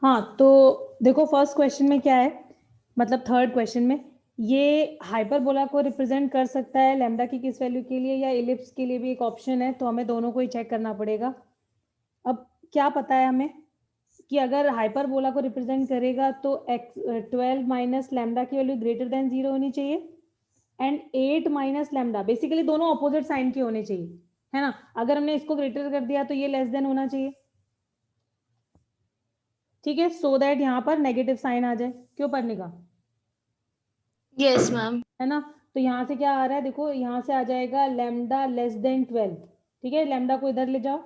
हाँ, तो देखो फर्स्ट क्वेश्चन में क्या है, मतलब थर्ड क्वेश्चन में ये हाइपरबोला को रिप्रेजेंट कर सकता है लैम्डा की किस वैल्यू के लिए या इलिप्स के लिए भी एक ऑप्शन है, तो हमें दोनों को ही चेक करना पड़ेगा। अब क्या पता है हमें कि अगर हाइपरबोला को रिप्रेजेंट करेगा तो x 12 माइनस लैम्डा की वैल्यू ग्रेटर देन 0 होनी चाहिए एंड 8 माइनस लैम्डा, बेसिकली दोनों ऑपोजिट साइन के होने चाहिए, है ना। अगर हमने इसको ग्रेटर कर दिया तो ये लेस देन होना चाहिए, ठीक है, सो दैट यहाँ पर नेगेटिव साइन आ जाए। क्यों पढ़ने का? Yes ma'am. है ना। तो यहाँ से क्या आ रहा है, देखो यहाँ से आ जाएगा लैम्डा लेस देन 12, ठीक है, लैम्डा को इधर ले जाओ,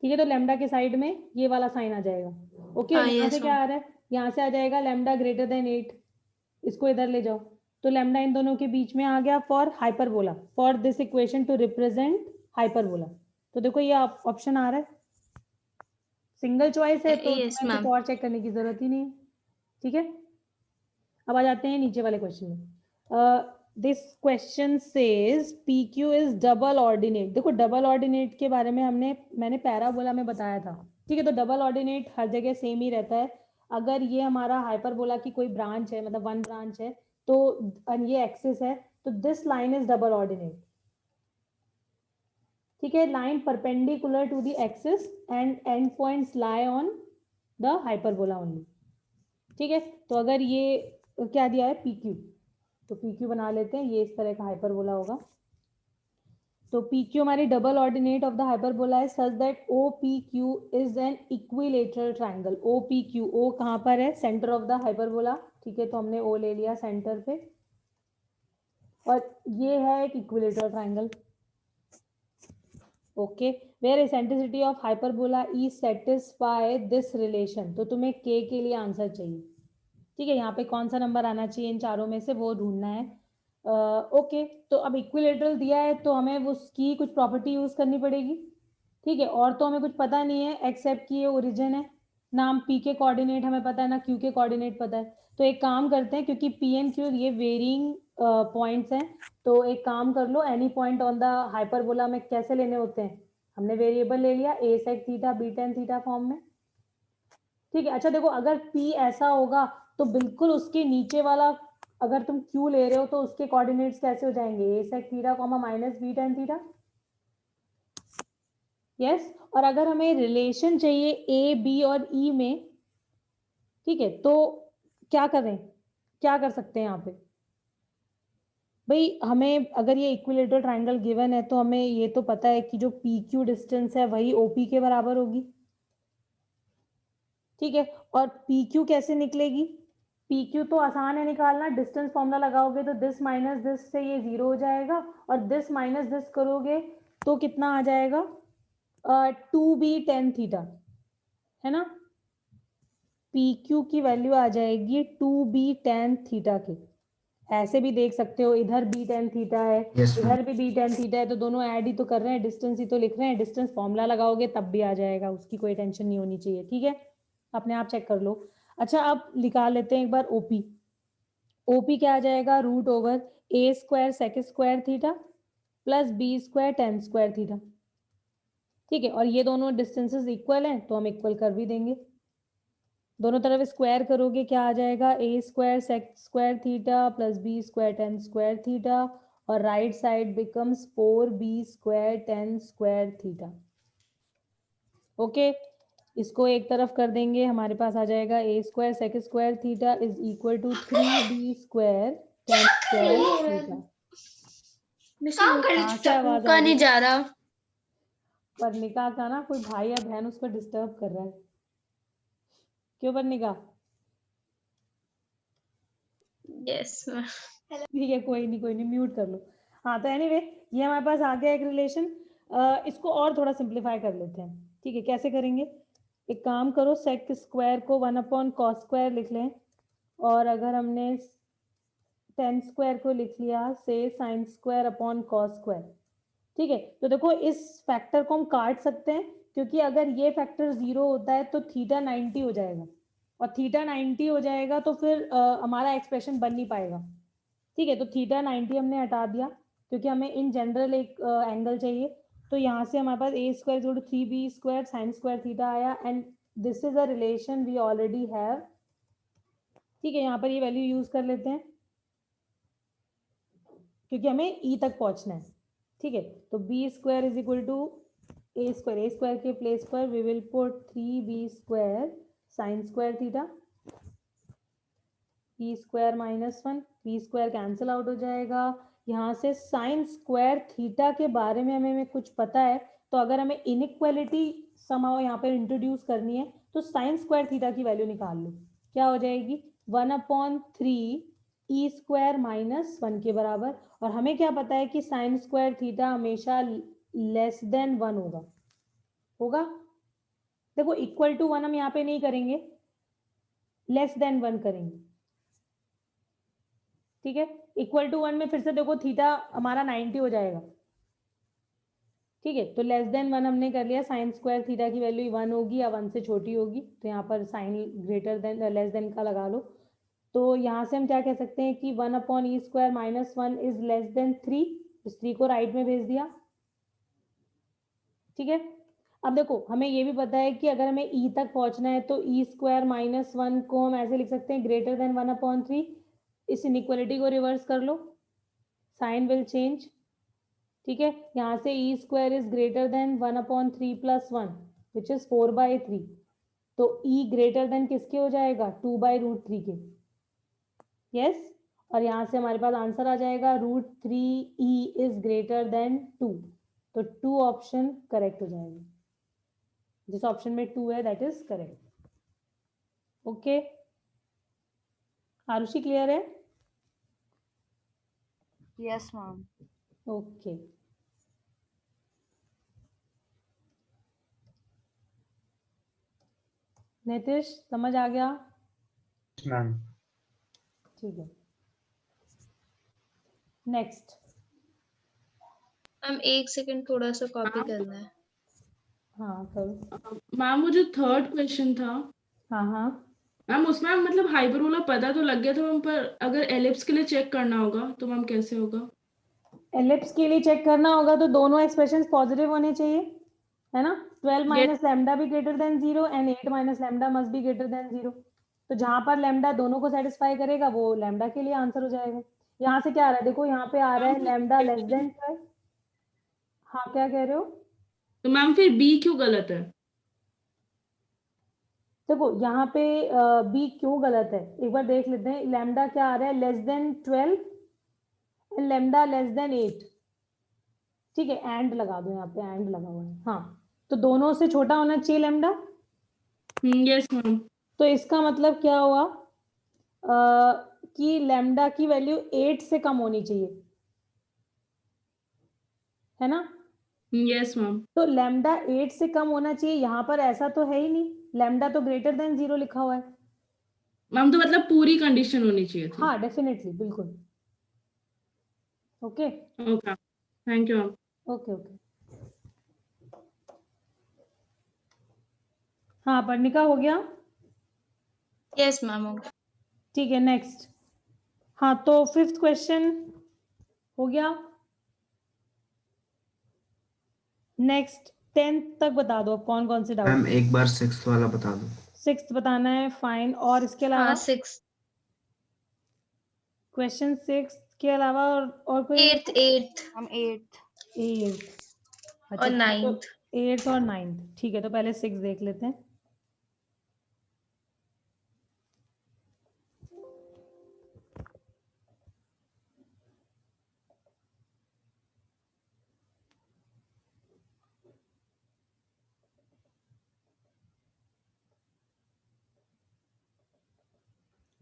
ठीक है, तो लैम्डा के साइड में ये वाला साइन आ जाएगा। ओके, हाँ यहाँ से यस क्या मैम। आ रहा है, यहाँ से आ जाएगा लैम्डा ग्रेटर देन 8, इसको इधर ले जाओ, तो लैम्डा इन दोनों के बीच में आ गया for hyperbola, for this equation two represent hyperbola. तो देखो ये ऑप्शन आ रहा है, सिंगल चॉइस है तो यस तुम्हें कुछ मैम। और चेक करने की जरूरत ही नहीं है, ठीक है। अब आ जाते हैं नीचे वाले क्वेश्चन में। This question says P Q is double ordinate. देखो डबल ऑर्डिनेट के बारे में मैंने पैराबोला में बताया था, ठीक है, तो डबल ऑर्डिनेट हर जगह सेम ही रहता है। अगर ये हमारा हाइपरबोला की कोई ब्रांच है, मतलब वन ब्रांच है, तो ये एक्सिस है, तो this line is double ordinate, ठीक है, line perpendicular to the axis and and points lie on the hyperbola only, ठीक है। तो अगर ये क्या दिया है पी क्यू, तो पी क्यू बना लेते हैं, ये इस तरह का हाइपरबोला होगा। तो पी क्यू हमारी double ordinate of the hyperbola है such that O P Q is an equilateral triangle. O P Q, O कहाँ पर है, सेंटर ऑफ द हाइपरबोला, ठीक है, तो हमने ओ ले लिया सेंटर पे, और ये है एक equilateral triangle, okay, where eccentricity of hyperbola is satisfy this relation. तो तुम्हें के लिए आंसर चाहिए, ठीक है, यहाँ पे कौन सा नंबर आना चाहिए इन चारों में से वो ढूंढना है। ओके, तो अब इक्विलेटरल दिया है तो हमें उसकी कुछ प्रॉपर्टी यूज करनी पड़ेगी, ठीक है, और तो हमें कुछ पता नहीं है एक्सेप्ट कि ये ओरिजिन है, नाम पी के कोऑर्डिनेट हमें पता है ना क्यू के कोऑर्डिनेट पता है। तो एक काम करते हैं, क्योंकि पी एंड क्यू ये वेरिंग पॉइंट्स हैं, तो एक काम कर लो, any point on the hyperbola में कैसे लेने होते हैं, हमने वेरिएबल ले लिया A sec theta B tan theta form में, ठीक है। अच्छा देखो, अगर P ऐसा होगा तो बिल्कुल उसके नीचे वाला, अगर तुम Q ले रहे हो तो उसके कोऑर्डिनेट्स कैसे हो जाएंगे, A sec theta comma minus B tan theta, yes. और अगर हमें रिलेशन चाहिए ए बी और ई में, ठीक है, तो क्या करें, क्या कर सकते हैं यहाँ पे भाई, हमें अगर ये इक्विलेटरल ट्राइंगल गिवन है तो हमें ये तो पता है कि जो पी क्यू डिस्टेंस है वही ओपी के बराबर होगी, ठीक है। और पी क्यू कैसे निकलेगी, पी क्यू तो आसान है निकालना, डिस्टेंस फॉर्मूला लगाओगे तो दिस माइनस दिस से ये जीरो हो जाएगा, और दिस माइनस दिस करोगे तो कितना आ जाएगा, 2b tan थीटा, है ना। पी क्यू की वैल्यू आ जाएगी 2b tan थीटा के, ऐसे भी देख सकते हो, इधर b tan थीटा है, Yes, ma'am. इधर भी b tan थीटा है, तो दोनों ऐड ही तो कर रहे हैं, डिस्टेंस ही तो लिख रहे हैं, डिस्टेंस फॉर्मूला लगाओगे तब भी आ जाएगा, उसकी कोई टेंशन नहीं होनी चाहिए, ठीक है, अपने आप चेक कर लो। अच्छा अब निकाल लेते हैं एक बार ओपी, ओपी क्या आ जाएगा, root over A square sec square theta plus B square tan square theta, ठीक है, और ये दोनों डिस्टेंसेस इक्वल हैं तो हम इक्वल कर भी देंगे, दोनों तरफ स्क्वायर करोगे क्या आ जाएगा, A square sec square theta plus B square tan square theta, और right side becomes 4b square tan square theta, okay. इसको एक तरफ कर देंगे, हमारे पास आ जाएगा A square sec square theta is equal to 3b square tan square theta. कहाँ से आवाज आ का रही नहीं है, जा रहा। पर निकाह का ना कोई भाई या बहन उसको डिस्टर्ब कर रहा है, क्यों पर निकाह, यस मैम। ठीक है, कोई नहीं म्यूट कर लो। हाँ तो एनीवे ये हमारे पास आ गया एक रिलेशन, इसको और थोड़ा सिंप्लीफाई कर लेते हैं, ठीक है, कैसे करेंगे, एक काम करो, सेक स्क्वायर को 1/cos स्क्वायर लिख लें, और अगर हमने टेन स्क्वायर को लिख लिया से sine square upon cos square, ठीक है, तो देखो इस फैक्टर को हम काट सकते हैं, क्योंकि अगर ये फैक्टर 0 होता है तो थीटा 90 हो जाएगा, और थीटा 90 हो जाएगा तो फिर हमारा एक्सप्रेशन बन नहीं पाएगा, ठीक है, तो थीटा 90 हमने हटा दिया, क्योंकि हमें इन जनरल एक एंगल चाहिए, तो यहाँ से हमारे पास ए स्क्वायर जोड़ 3b square sine square theta आया, and this is a relation we already have, ठीक है, यहाँ पर ये वैल्यू यूज कर लेते हैं क्योंकि हमें ई तक पहुंचना है, ठीक है। तो B square is equal to A square के प्लेस पर we will put 3b² sine square theta, E square minus 1, B square cancel out हो जाएगा। यहाँ से साइन स्क्वायर थीटा के बारे में हमें कुछ पता है, तो अगर हमें इनइक्वालिटी समाओ यहाँ पर इंट्रोड्यूस करनी है तो साइन स्क्वायर थीटा की वैल्यू निकाल लो, क्या हो जाएगी 1/3 ई स्क्वायर माइनस 1 के बराबर। और हमें क्या पता है कि साइन स्क्वायर थीटा हमेशा लेस देन 1 होगा। देखो इक्वल टू 1 हम यहाँ पे नहीं करेंगे, लेस देन 1 करेंगे, ठीक है। इक्वल टू 1 में फिर से देखो थीटा हमारा 90 हो जाएगा, ठीक है। तो लेस देन 1 हमने कर लिया, साइन स्क्वायर थीटा की वैल्यू 1 होगी या 1 से छोटी होगी, तो यहाँ पर sine greater than less than का लगा लो। तो यहाँ से हम क्या कह सकते हैं कि 1/e square minus 1 is less than 3, इस 3 को राइट में भेज दिया, ठीक है। अब देखो हमें ये भी पता है कि अगर हमें ई तक पहुंचना है तो ई स्क्वायर माइनस 1 को हम ऐसे लिख सकते हैं ग्रेटर देन 1/3, इस इनइक्वालिटी को रिवर्स कर लो, साइन विल चेंज, ठीक है। यहाँ से E square is greater than 1/3 plus 1 which is 4/3, तो ई ग्रेटर देन किसके हो जाएगा 2/√3 के, यस। और यहाँ से हमारे पास आंसर आ जाएगा √3e इज ग्रेटर देन 2, तो 2 ऑप्शन करेक्ट हो जाएगा, जिस ऑप्शन में 2 है that is correct. Okay Arushi clear है? Yes ma'am. ओके नितिश समझ आ गया? मैम ठीक है नेक्स्ट। मैम एक सेकंड थोड़ा सा कॉपी करना है। हाँ करो। मैम वो जो थर्ड क्वेश्चन था हाँ हाँ मैम, उसमें मतलब हाइपरबोला पता तो लग गया था मैम, पर अगर एलिप्स के लिए चेक करना होगा तो मैम कैसे होगा? एलिप्स के लिए चेक करना होगा तो दोनों एक्सप्रेशंस पॉजिटिव होने चाहिए, है ना। 12 माइनस लैम्डा भी greater than 0 and 8 minus lambda must be greater than 0, तो जहां पर लैम्डा दोनों को सेटिस्फाई करेगा वो लैम्डा के लिए आंसर हो जाएगा। यहाँ से क्या आ रहा है, देखो यहाँ पे आ रहा है लैम्डा लेस देन 12। हाँ क्या कह रहे हो? तो मैम फिर बी क्यों गलत है? देखो यहाँ पे बी क्यों गलत है एक बार देख लेते हैं। लैम्डा क्या आ रहा है less than 12 and lambda less than 8, ठीक है। एंड लगा दो, यहाँ पे एंड लगा हुआ है, हाँ। तो दोनों से छोटा होना चाहिए लैम्डा, यस मैम। तो इसका मतलब क्या हुआ कि लैम्डा की वैल्यू 8 से कम होनी चाहिए, है ना। Yes ma'am. तो लैम्डा 8 से कम होना चाहिए, यहाँ पर ऐसा तो है ही नहीं, लैम्डा तो ग्रेटर देन 0 लिखा हुआ है। मैम तो मतलब पूरी कंडीशन होनी चाहिए थी। हाँ डेफिनेटली बिल्कुल। Okay okay thank you ma'am. Okay okay हाँ पर्णिका हो गया? यस मैम ठीक है नेक्स्ट। हाँ तो 5th क्वेश्चन हो गया। नेक्स्ट 10th तक बता दो कौन कौन से डाउट। मैम एक बार 6th वाला बता दो। 6th बताना है, फाइन। और इसके अलावा हाँ 6 क्वेश्चन 6 के अलावा और कोई? 8 हम 8th 8th और 9th। 8th और 9th, ठीक है। तो पहले 6 देख लेते हैं।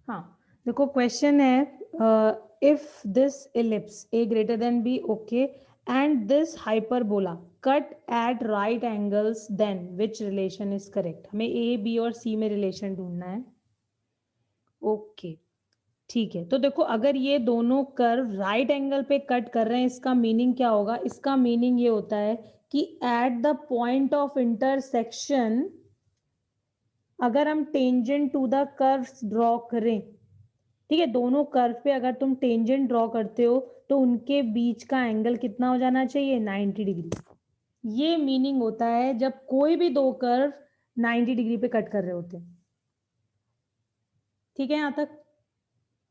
हाँ देखो क्वेश्चन है if this ellipse a greater than b okay and this hyperbola cut at right angles then which relation is correct। हमें a b और c में रिलेशन ढूंढना है। ओके ठीक है, तो देखो अगर ये दोनों कर्व राइट एंगल पे कट कर रहे हैं इसका मीनिंग क्या होगा? इसका मीनिंग ये होता है कि at the point of intersection अगर हम tangent to the curve draw करें, ठीक है, दोनों कर्व पे अगर तुम टेंजेंट ड्रॉ करते हो तो उनके बीच का एंगल कितना हो जाना चाहिए 90 डिग्री। ये मीनिंग होता है जब कोई भी दो कर्व 90 डिग्री पे कट कर रहे होते हैं। ठीक है यहाँ तक?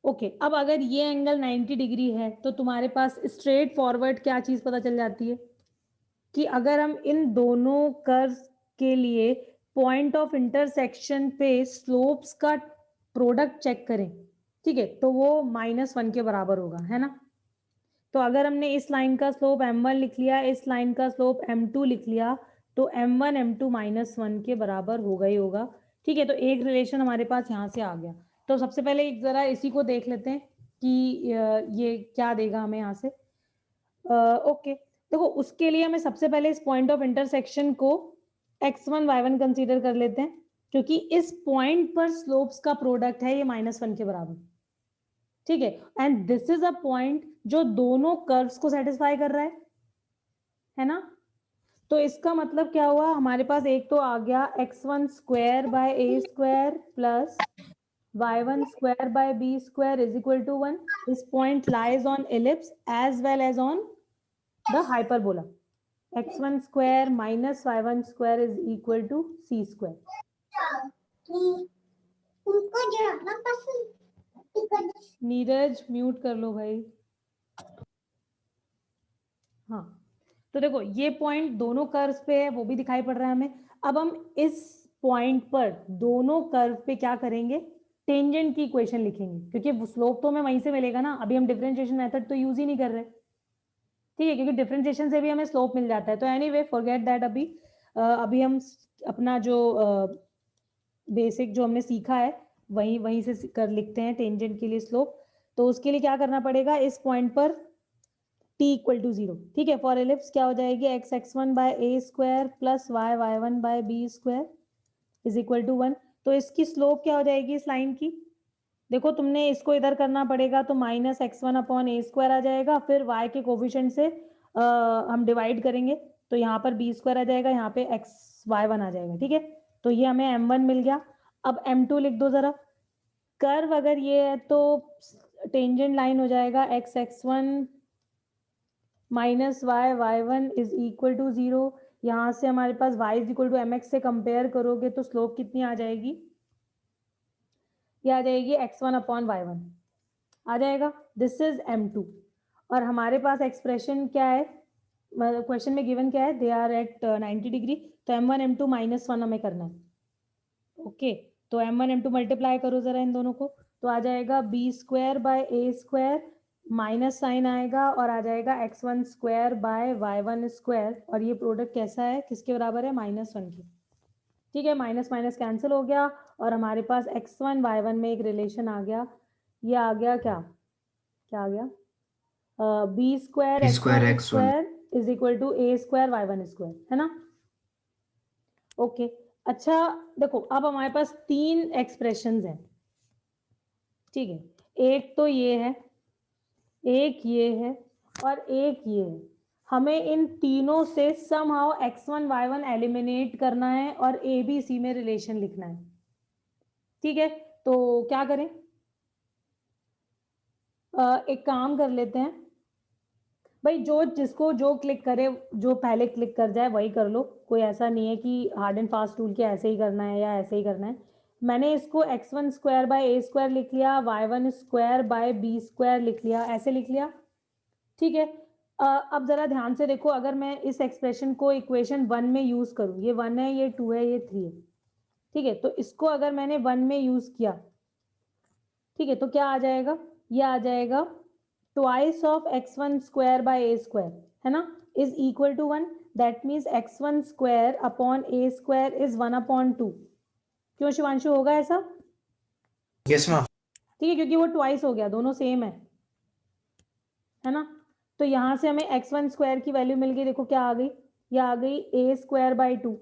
ओके, अब अगर ये एंगल 90 डिग्री है तो तुम्हारे पास स्ट्रेट फॉरवर्ड क्या चीज पता चल जाती है कि अगर हम इन दोनों कर्व के लिए पॉइंट ऑफ इंटरसेक्शन पे स्लोप्स का प्रोडक्ट चेक करें, ठीक है, तो वो -1 के बराबर होगा, है ना? तो अगर हमने इस लाइन का स्लोप m1 लिख लिया, इस लाइन का स्लोप m2 लिख लिया, तो m1 m2 -1 के बराबर होगा ही होगा। ठीक है, तो एक रिलेशन हमारे पास यहाँ से आ गया। तो सबसे पहले एक जरा इसी को देख लेते हैं कि ये क्या देगा हमें यहाँ से। ओके, देखो उसके लिए हमें सबसे पहले इस पॉइंट ऑफ इंटरसेक्शन को x1 y1 कंसीडर कर लेते हैं, क्योंकि इस पॉइंट पर स्लोप्स का प्रोडक्ट है ये -1 के बराबर। ठीक है, and this is a point जो दोनों कर्व्स को सेटिस्फाई कर रहा है ना? तो इसका मतलब क्या हुआ, हमारे पास एक तो आ गया x1 square by a square plus y1 square by b square is equal to 1. This point lies on ellipse as well as on the hyperbola. x1 square minus y1 square is equal to c square. Neeraj mute कर लो भाई. हाँ, तो देखो ये point दोनों curves पे है, वो भी दिखाई पड़ रहा है हमें. अब हम इस पॉइंट पर दोनों कर्व पे क्या करेंगे, टेंजेंट की इक्वेशन लिखेंगे, क्योंकि स्लोप तो हमें वहीं से मिलेगा ना. अभी हम डिफरेंशिएशन मेथड तो यूज ही नहीं कर रहे, ठीक है, क्योंकि डिफरेंशिएशन से भी हमें स्लोप मिल जाता है. तो एनीवे फॉरगेट दैट. अभी हम अपना जो बेसिक जो हमने सीखा है वहीं से कर लिखते हैं टेंजेंट के लिए स्लोप. तो उसके लिए क्या करना पड़ेगा, इस पॉइंट पर t इक्वल टू 0, ठीक है, फॉर एलिप्स क्या हो जाएगी, x1 by a square plus y1 by b square is equal to 1. तो इसकी स्लोप क्या हो जाएगी इस लाइन की, देखो तुमने इसको इधर करना पड़ेगा तो -x1 अपॉन a स्क्वायर आ जाएगा, फिर y के कोफिशिएंट से हम डिवाइड करेंगे तो यहाँ पर b स्क्वायर आ जाएगा, यहाँ पे y1 आ जाएगा. ठीक है, तो ये हमें m1 मिल गया. अब m2 लिख दो जरा. कर्व अगर ये है तो टेंजेंट लाइन हो जाएगा x1 minus y1 is equal to 0. यहाँ से हमारे पास y is equal to mx से कंपेयर करोगे तो स्लोप कितनी आ जाएगी, ये आ जाएगी x1 अपॉन y1 आ जाएगा. This is m2. और हमारे पास एक्सप्रेशन क्या है, क्वेश्चन में गिवन क्या है, दे आर एट 90 डिग्री. तो m1 m2 -1 हमें करना है. ओके, तो m1 m2 मल्टीप्लाई करो जरा इन दोनों को, तो आ जाएगा b square by a square, minus sine आएगा और आ जाएगा x1 square bye y1 square. और ये प्रोडक्ट कैसा है, किसके बराबर है, -1 के. ठीक है, माइनस माइनस कैंसिल हो गया और हमारे पास x1 y1 में एक रिलेशन आ गया. ये आ गया क्या आ गया, b square x1 square is equal to a square y1 square, है ना? ओके, अच्छा देखो अब हमारे पास 3 एक्सप्रेशंस हैं. ठीक है, एक तो ये है, एक ये है और एक ये है. हमें इन तीनों से समहाउ x1 y1 एलिमिनेट करना है और a b c में रिलेशन लिखना है. ठीक है, तो क्या करें, एक काम कर लेते हैं भाई, जिसको जो क्लिक करे, जो पहले क्लिक कर जाए वही कर लो. कोई ऐसा नहीं है कि हार्ड एंड फास्ट रूल के ऐसे ही करना है या ऐसे ही करना है. मैंने इसको x1 square by a square लिख लिया, y1 square by b square लिख लिया, ऐसे लिख लिया. ठीक है, अब जरा ध्यान से देखो, अगर मैं इस एक्सप्रेशन को इक्वेशन 1 में यूज करूं, ये 1 है, ये 2 है, ये 3 है. ठीक है, तो इसको अगर मैंने 1 में यूज किया, ठीक है, तो क्या आ जाएगा, ये आ जाएगा twice of x1 square by a square, है ना, is equal to 1. That means x1 square upon a square is 1/2. क्यों शिवांशु, होगा ऐसा? Yes ma'am. ठीक है, क्योंकि वो ट्वाइस हो गया, दोनों सेम है ना? तो यहां से हमें x1 स्क्वायर की वैल्यू मिल गई, देखो क्या आ गई, ये आ गई a स्क्वायर बाय 2.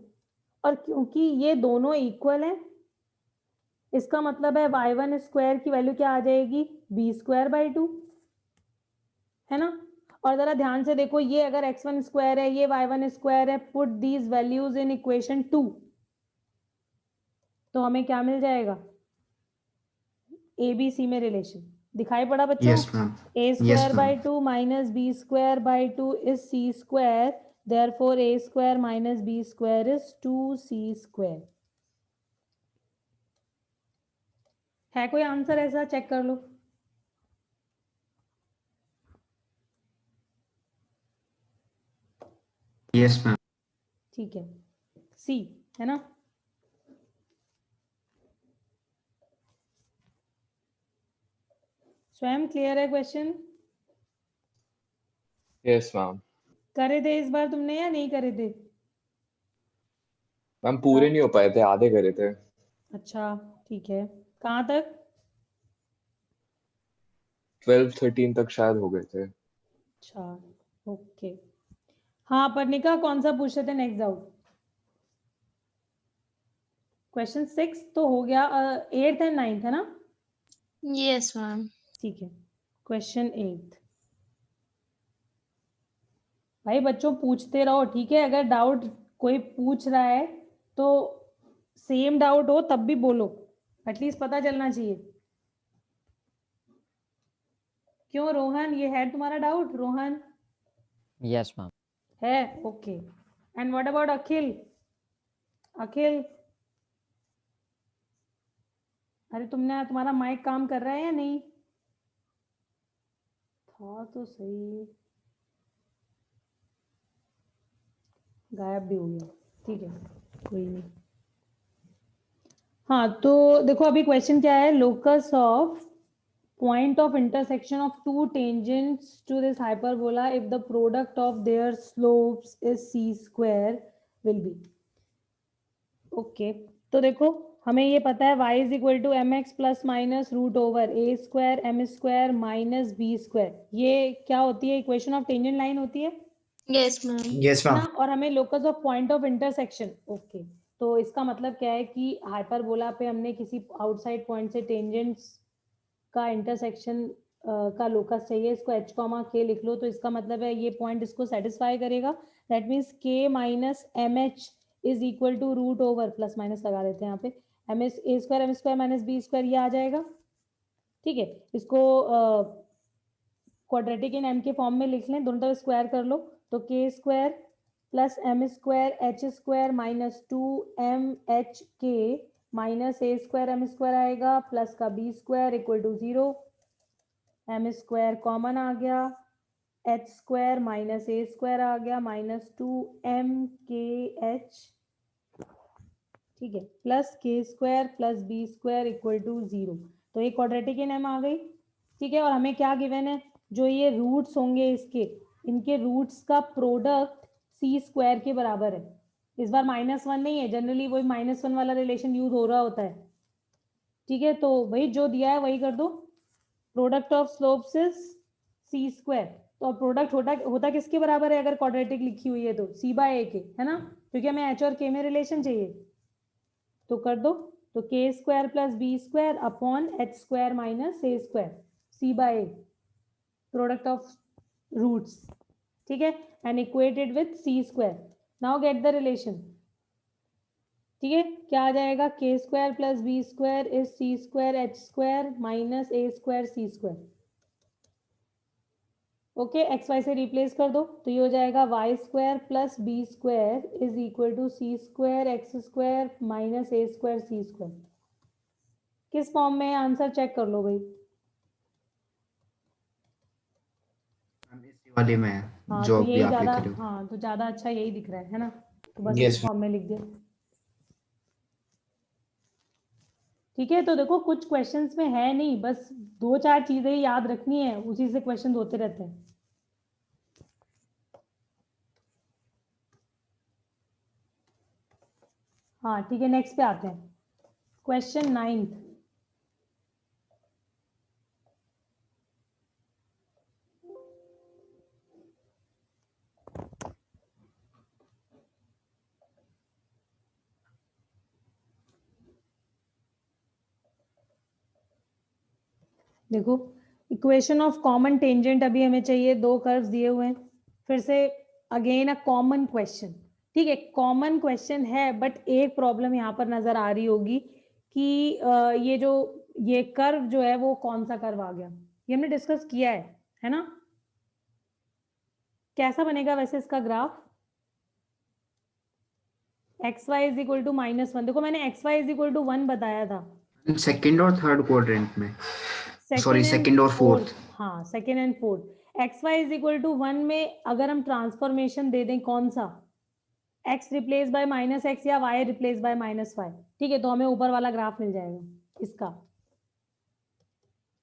और क्योंकि ये दोनों इक्वल हैं, इसका मतलब है y1 स्क्वायर की वैल्यू क्या आ जाएगी, b स्क्वायर बाय 2, है ना? और जरा ध्यान से देखो, ये अगर x1 स्क्वायर है, ये y1 स्क्वायर है, put these values in equation 2, तो हमें क्या मिल जाएगा, ABC में रिलेशन दिखाई पड़ा बच्चों? Yes ma'am. a square by 2 minus b square bye 2 is c square, therefore a square minus b square is 2c square. है कोई आंसर ऐसा? चेक कर लो। Yes ma'am. ठीक है, सी है ना? स्वयं क्लियर है क्वेश्चन? Yes ma'am. करे थे इस बार तुमने या नहीं करे थे? मैम पूरे नहीं हो पाए थे, आधे करे थे। अच्छा ठीक है, कहाँ तक? 12-13 तक शायद हो गए थे। अच्छा ओके। हाँ पर्णिका, कौन सा पूछ रहे थे नेक्स्ट डाउट? क्वेश्चन 6 तो हो गया, 8th एंड 9th है ना? Yes, ma'am. ठीक है, क्वेश्चन 8। भाई बच्चों पूछते रहो, ठीक है? अगर डाउट कोई पूछ रहा है तो सेम डाउट हो तब भी बोलो, एटलीस्ट पता चलना चाहिए। क्यों रोहन, ये है तुम्हारा डाउट रोहन? Yes, ma'am. है, ओके। एंड व्हाट अबाउट अखिल? अखिल, अरे तुम्हारा माइक काम कर रहा है या नहीं? था तो सही, गायब भी हो गया। ठीक है, कोई नहीं। हाँ तो देखो अभी क्वेश्चन क्या है, locus of point of intersection of two tangents to this hyperbola if the product of their slopes is c square will be। Okay तो देखो हमें ये पता है y is equal to mx plus minus root over a square m square minus b square। ये क्या होती है? इक्वेशन ऑफ टेंजेंट लाइन होती है Yes, ma'am. यस ना? मैम। और हमें locus of point of intersection, okay तो इसका मतलब क्या है कि हाइपरबोला पे हमने किसी आउटसाइड पॉइंट से टेंजेंट्स का इंटरसेक्शन का लोकस चाहिए, इसको h कॉमा k लिख लो, तो इसका मतलब है ये पॉइंट इसको सेटिस्फाई करेगा। That means k minus M H is equal to root over, plus minus लगा देते हैं यहाँ पे, M H A square minus B square, ये आ जाएगा। ठीक है, इसको क्वाड्रेटिक इन m के फॉर्म में लिख लें, दोनों तरफ स्क्वायर कर लो, तो k square plus M square H square minus 2mhk minus ए स्क्वायर एम स्क्वायर आएगा, प्लस का B square equal to 0, M square common आ गया, एच स्क्वायर माइनस ए स्क्वायर आ गया, माइनस 2mkh, ठीक है, plus K square plus B square equal to 0। तो ये क्वाड्रेटिक इन एम आ गई। ठीक है, और हमें क्या गिवन है? जो ये रूट्स होंगे इसके, इनके रूट्स का प्रोडक्ट सी स्क्वायर के बराबर है। इस बार -1 नहीं है, जनरली वही -1 वाला रिलेशन यूज हो रहा होता है। ठीक है, तो वही जो दिया है वही कर दो, product of slopes is C square. तो प्रोडक्ट होता किसके बराबर है अगर क्वाड्रेटिक लिखी हुई है तो? सी बाय ए के, है ना? क्योंकि हमें एच और के में रिलेशन चाहिए, तो कर दो। तो K square plus B square upon H square minus A square, C by A, product of roots. ठीक है, and equated with C square. Now get the relation. ठीक है, क्या आ जाएगा? K square plus B square is C square H square minus A square C square. Okay, X Y से replace कर दो, तो ये हो जाएगा Y square plus B square is equal to C square X square minus A square C square. किस form में? Answer check कर लो भाई। इसी वाले में हाँ जो तो अभी यही आप लिख ज्यादा, रहे हो। हाँ तो ज्यादा अच्छा यही दिख रहा है ना? तो बस Yes, इस फॉर्म में लिख दिया। ठीक है, तो देखो कुछ क्वेश्चंस में है नहीं, बस 2-4 चीजें याद रखनी है, उसी से क्वेश्चन होते रहते हैं। हाँ ठीक है, नेक्स्ट पे आते हैं, क्वेश्चन 9th। देखो इक्वेशन ऑफ कॉमन टेंजेंट अभी हमें चाहिए, दो कर्व्स दिए हुए हैं, फिर से अगेन अ कॉमन क्वेश्चन। ठीक है, कॉमन क्वेश्चन है, बट एक प्रॉब्लम यहाँ पर नजर आ रही होगी कि ये कर्व जो है वो कौन सा कर्व आ गया, ये हमने डिस्कस किया है ना? कैसा बनेगा वैसे इसका graph? X Y is equal to -1, देखो मैंने X Y is equal to 1 बताया था, सेकंड और थर्ड क्वाड्रेंट में, सॉरी and सेकंड और फोर्थ। हाँ, second and fourth. X Y is equal to 1 में अगर हम ट्रांसफॉर्मेशन दे दें कौन सा, x replace by minus X या y replace by minus Y, ठीक है, तो हमें ऊपर वाला ग्राफ मिल जाएगा इसका।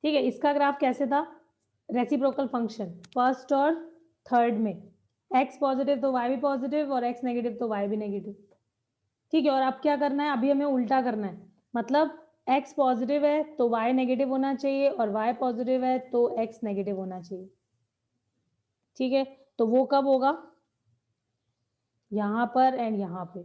ठीक है, इसका ग्राफ कैसे था, रेसिप्रोकल फंक्शन फर्स्ट और थर्ड में, x पॉजिटिव तो y भी पॉजिटिव और x नेगेटिव तो y भी नेगेटिव। ठीक है, और अब क्या करना है, अभी हमें उल्टा करना है, मतलब x पॉजिटिव है तो y नेगेटिव होना चाहिए और y पॉजिटिव है तो x नेगेटिव होना चाहिए। ठीक है, तो वो कब होगा, यहां पर एंड यहां पे।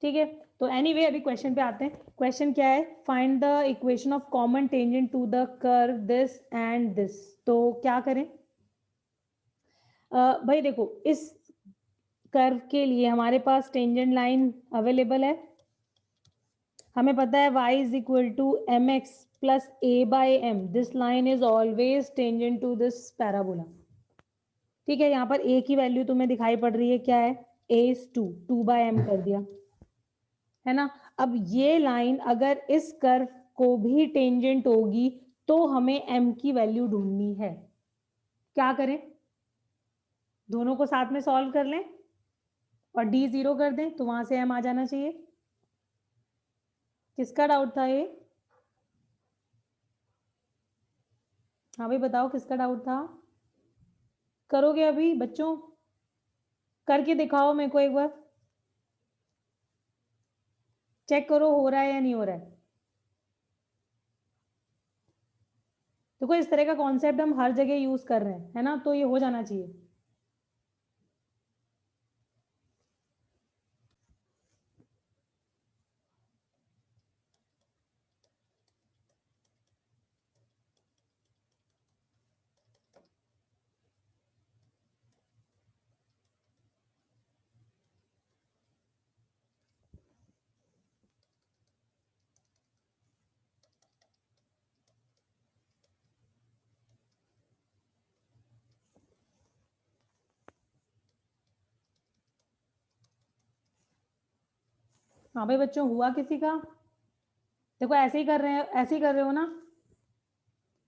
ठीक है, तो एनीवे अभी क्वेश्चन पे आते हैं। क्वेश्चन क्या है, find the equation of common tangent to the curve this and this. तो क्या करें, भाई देखो इस कर्व के लिए हमारे पास टेंजेंट लाइन अवेलेबल है, हमें पता है y is equal to M X plus A by M, this line is always tangent to this parabola. ठीक है, यहाँ पर a की वैल्यू तुम्हें दिखाई पड़ रही है, क्या है, a इज 2 बाई एम कर दिया है ना। अब ये लाइन अगर इस कर्व को भी टेंजेंट होगी तो हमें m की वैल्यू ढूंढनी है। क्या करें, दोनों को साथ में सॉल्व कर लें और d 0 कर दें तो वहां से m आ जाना चाहिए। किसका डाउट था ये, हाँ भाई बताओ किसका डाउट था, करोगे अभी बच्चों, करके दिखाओ मेरे को एक बार, चेक करो हो रहा है या नहीं हो रहा है। देखो इस तरह का कॉन्सेप्ट हम हर जगह यूज कर रहे हैं, है ना, तो ये हो जाना चाहिए। हाँ भाई बच्चों, हुआ किसी का, देखो ऐसे ही कर रहे हैं, ऐसे ही कर रहे हो ना।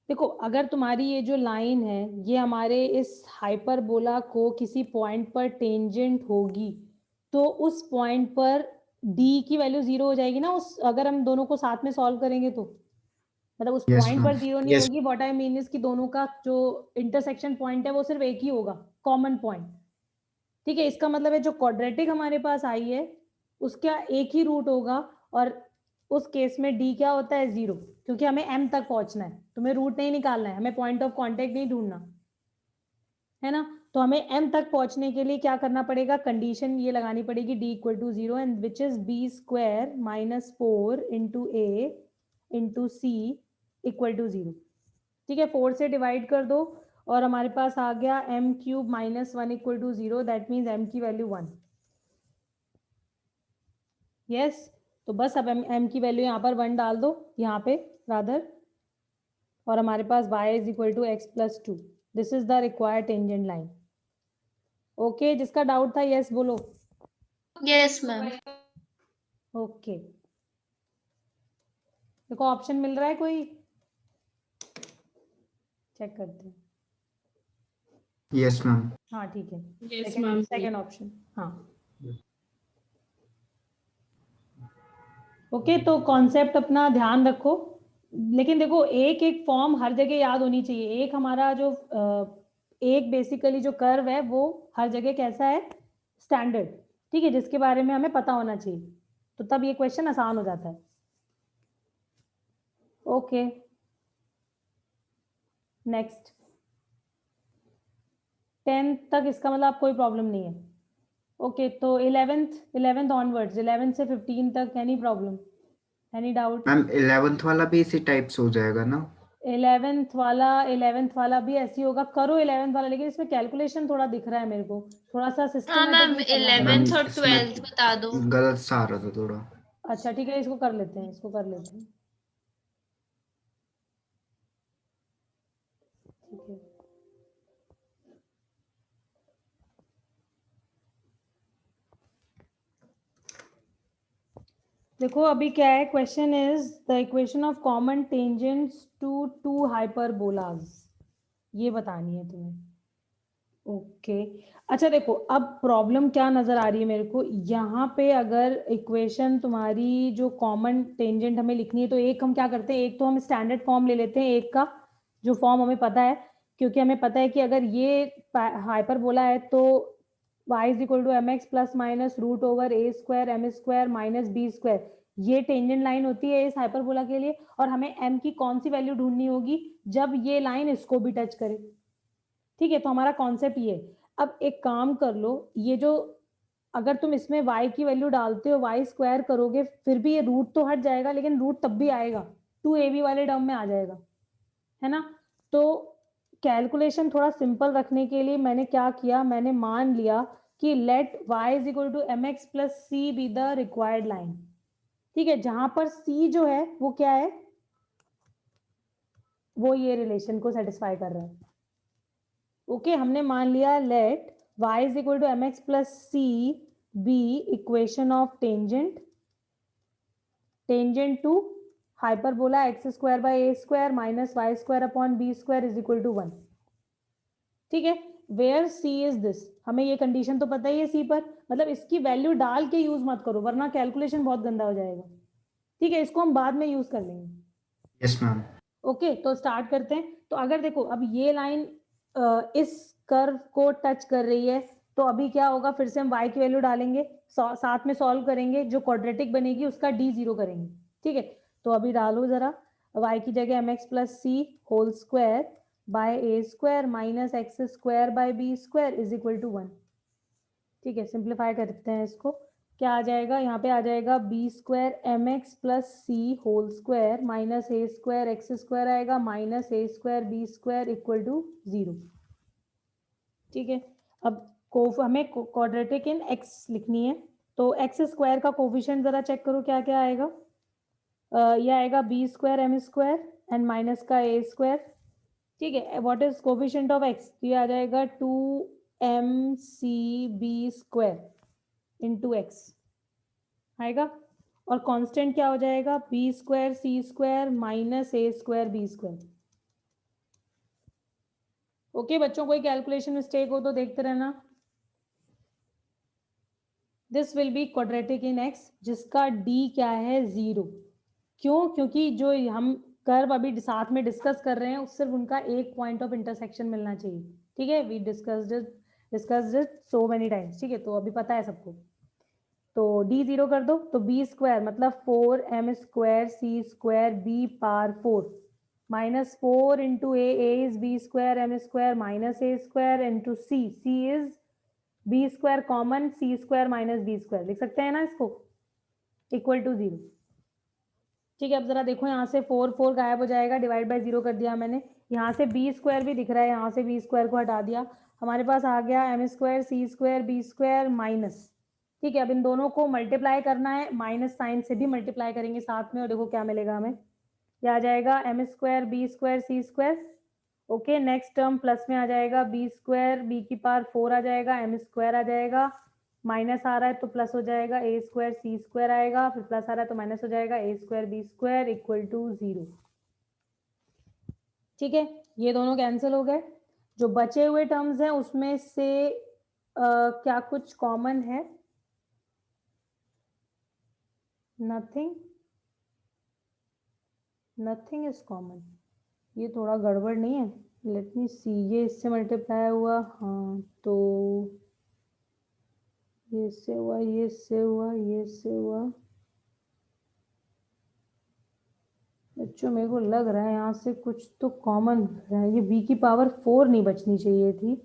देखो अगर तुम्हारी ये जो लाइन है ये हमारे इस हाइपरबोला को किसी पॉइंट पर टेंजेंट होगी तो उस पॉइंट पर d की वैल्यू 0 हो जाएगी ना, उस अगर हम दोनों को साथ में सॉल्व करेंगे तो, मतलब उस यस पॉइंट मैम, पर 0 नहीं यस होगी, व्हाट आई मीन इज कि दोनों का जो इंटरसेक्शन पॉइंट है वो सिर्फ एक ही होगा, कॉमन पॉइंट। ठीक है, इसका मतलब है जो क्वाड्रेटिक हमारे पास आई है उसका एक ही रूट होगा और उस केस में d क्या होता है 0, क्योंकि हमें m तक पहुंचना है, तुम्हें रूट नहीं निकालना है, हमें पॉइंट ऑफ कांटेक्ट नहीं ढूंढना है ना। तो हमें m तक पहुंचने के लिए क्या करना पड़ेगा, कंडीशन ये लगानी पड़ेगी d equal to 0 and which is b square minus 4 into a into C equal to 0। ठीक है, 4 से डिवाइड कर दो और हमारे पास आ गया m cube minus 1 equal to 0, that means m की वैल्यू 1। यस, तो बस अब m की वैल्यू यहाँ पर 1 डाल दो, यहाँ पे रादर, और हमारे पास y is equal to X plus 2, this is the required tangent line. Okay, जिसका डाउट था यस बोलो। Yes, ma'am. ओके, देखो ऑप्शन मिल रहा है कोई, चेक करते हैं। Yes ma'am. हाँ ठीक है, Yes, second ma'am. Second option, हाँ। ओके, तो कॉन्सेप्ट अपना ध्यान रखो, लेकिन देखो एक एक फॉर्म हर जगह याद होनी चाहिए। एक हमारा जो एक बेसिकली जो कर्व है वो हर जगह कैसा है, स्टैंडर्ड, ठीक है, जिसके बारे में हमें पता होना चाहिए, तो तब ये क्वेश्चन आसान हो जाता है। ओके, नेक्स्ट 10th तक इसका मतलब कोई प्रॉब्लम नहीं है। ओके, तो 11th ऑनवर्ड्स, 11 से 15 तक any problem, any doubt. Ma'am 11th वाला भी इसी टाइप से हो जाएगा ना? 11th वाला भी ऐसी होगा, करो 11th वाला, लेकिन इसमें कैलकुलेशन थोड़ा दिख रहा है मेरे को, थोड़ा सा हाँ मैम, सिस्टमेटिकली करना मैम पड़ेगा। 11th और इसमें 12th बता दो। गलत सा आ रहा था थोड़ा। अच्छा ठीक है, इसको कर लेते हैं, इसको कर लेते हैं, ठीक है। देखो अभी क्या है, question is the equation of common tangents to two hyperbolas, ये बतानी है तुम्हें। ओके अच्छा देखो, अब प्रॉब्लम क्या नजर आ रही है मेरे को यहाँ पे, अगर इक्वेशन तुम्हारी जो कॉमन टेंजेंट हमें लिखनी है, तो एक हम क्या करते हैं, एक तो हम स्टैंडर्ड फॉर्म ले लेते हैं, एक का जो फॉर्म हमें पता है, क्योंकि हमें पता है कि अगर ये हाइपरबोला है तो y is equal to M X plus minus root over A square M square minus B square, ये टेंजेंट लाइन होती है इस हाइपरबोला के लिए, और हमें m की कौन सी वैल्यू ढूंढनी होगी जब ये लाइन इसको भी टच करे। ठीक है, तो हमारा कॉन्सेप्ट ये है। अब एक काम कर लो, ये जो अगर तुम इसमें y की वैल्यू डालते हो, y स्क्वायर करोगे, फिर भी ये रूट तो हट जाएगा, लेकिन रूट तब भी आएगा, 2ab वाले टर्म में आ जाएगा, है ना। तो कैलकुलेशन थोड़ा सिंपल रखने के लिए मैंने क्या किया, मैंने मान लिया कि let y is equal to M X plus C be the required line. ठीक है, जहां पर c जो है वो क्या है, वो ये रिलेशन को सेटिस्फाई कर रहा है। ओके हमने मान लिया let y is equal to M X plus C be equation of tangent to hyperbola X square by A square minus Y square upon B square is equal to 1। ठीक है, where C is this, हमें ये condition तो पता ही है सी पर, मतलब इसकी वैल्यू डाल के यूज मत करो वरना कैलकुलेशन बहुत गंदा हो जाएगा। ठीक है, इसको हम बाद में यूज कर लेंगे। Yes ma'am. ओके तो स्टार्ट करते हैं। तो अगर देखो अब ये लाइन इस कर्व को टच कर रही है, तो अभी क्या होगा, फिर से हम y की वैल्यू डालेंगे, साथ में सॉल्व करेंगे, जो क्वाड्रेटिक बनेगी उसका d0 करेंगे। ठीक है, तो अभी डालो जरा, y की जगह mx plus C whole square by A square minus X square by B square is equal to 1। ठीक है, सिंप्लीफाई करते हैं इसको, क्या आ जाएगा, यहाँ पे आ जाएगा B square M X plus C whole square minus ए स्क्वायर एक्स स्क्वायर आएगा minus A square B square equal to 0। ठीक है, अब हमें क्वाड्रेटिक इन एक्स लिखनी है, तो एक्स स्क्वायर का कोफिशिएंट जरा चेक करो क्या क्या आएगा। ये आएगा B square M square and minus का ए स्क्वायर। ठीक है, what is coefficient of X, ये आ जाएगा 2mc स्क्वायर इंटू एक्स आएगा, और कांस्टेंट क्या हो जाएगा, बी स्क्वायर सी स्क्वायर माइनस ए स्क्वायर बी स्क्वायर। ओके बच्चों, कोई कैलकुलेशन मिस्टेक हो तो देखते रहना। This will be quadratic in x जिसका डी क्या है 0। क्यों, क्योंकि जो हम कर्व अभी साथ में डिस्कस कर रहे हैं उस सिर्फ उनका एक पॉइंट ऑफ इंटरसेक्शन मिलना चाहिए। ठीक है, we discussed it so many times. ठीक है, तो अभी पता है सबको, तो d0 कर दो, तो बी स्क्वायर मतलब 4m square C square B power 4 minus 4 into A is B square M square minus A square into C is B square common C square minus B square लिख सकते हैं ना इसको, equal to 0। ठीक है, अब जरा देखो यहाँ से 4 गायब हो जाएगा, डिवाइड बाय 0 कर दिया मैंने, यहाँ से बी स्क्वायर भी दिख रहा है, यहाँ से बी स्क्वायर को हटा दिया, हमारे पास आ गया एम स्क्वायर सी स्क्वायर बी स्क्वायर माइनस। ठीक है, अब इन दोनों को मल्टीप्लाई करना है, माइनस साइन से भी मल्टीप्लाई करेंगे साथ में, और देखो क्या मिलेगा हमें, यह आ जाएगा एम स्क्वायर बी स्क्वायर सी square. Okay, next term plus में आ जाएगा बी स्क्वायर बी की पावर 4 आ जाएगा, एम स्क्वायर आ जाएगा, माइनस आ रहा है तो प्लस हो जाएगा, ए स्क्वायर सी स्क्वायर आएगा, फिर प्लस आ रहा है तो माइनस हो जाएगा, A square B square equal to 0। ठीक है, ये दोनों कैंसिल हो गए, जो बचे हुए टर्म्स हैं उसमें से क्या कुछ कॉमन है, नथिंग इज कॉमन, ये थोड़ा गड़बड़ नहीं है, लेट मी सी, ये इससे मल्टीप्लाई हुआ, हाँ तो ये इससे हुआ, ये इससे हुआ, ये इससे हुआ। बच्चों मेरे को लग रहा है यहाँ से कुछ तो कॉमन है, ये b की पावर 4 नहीं बचनी चाहिए थी,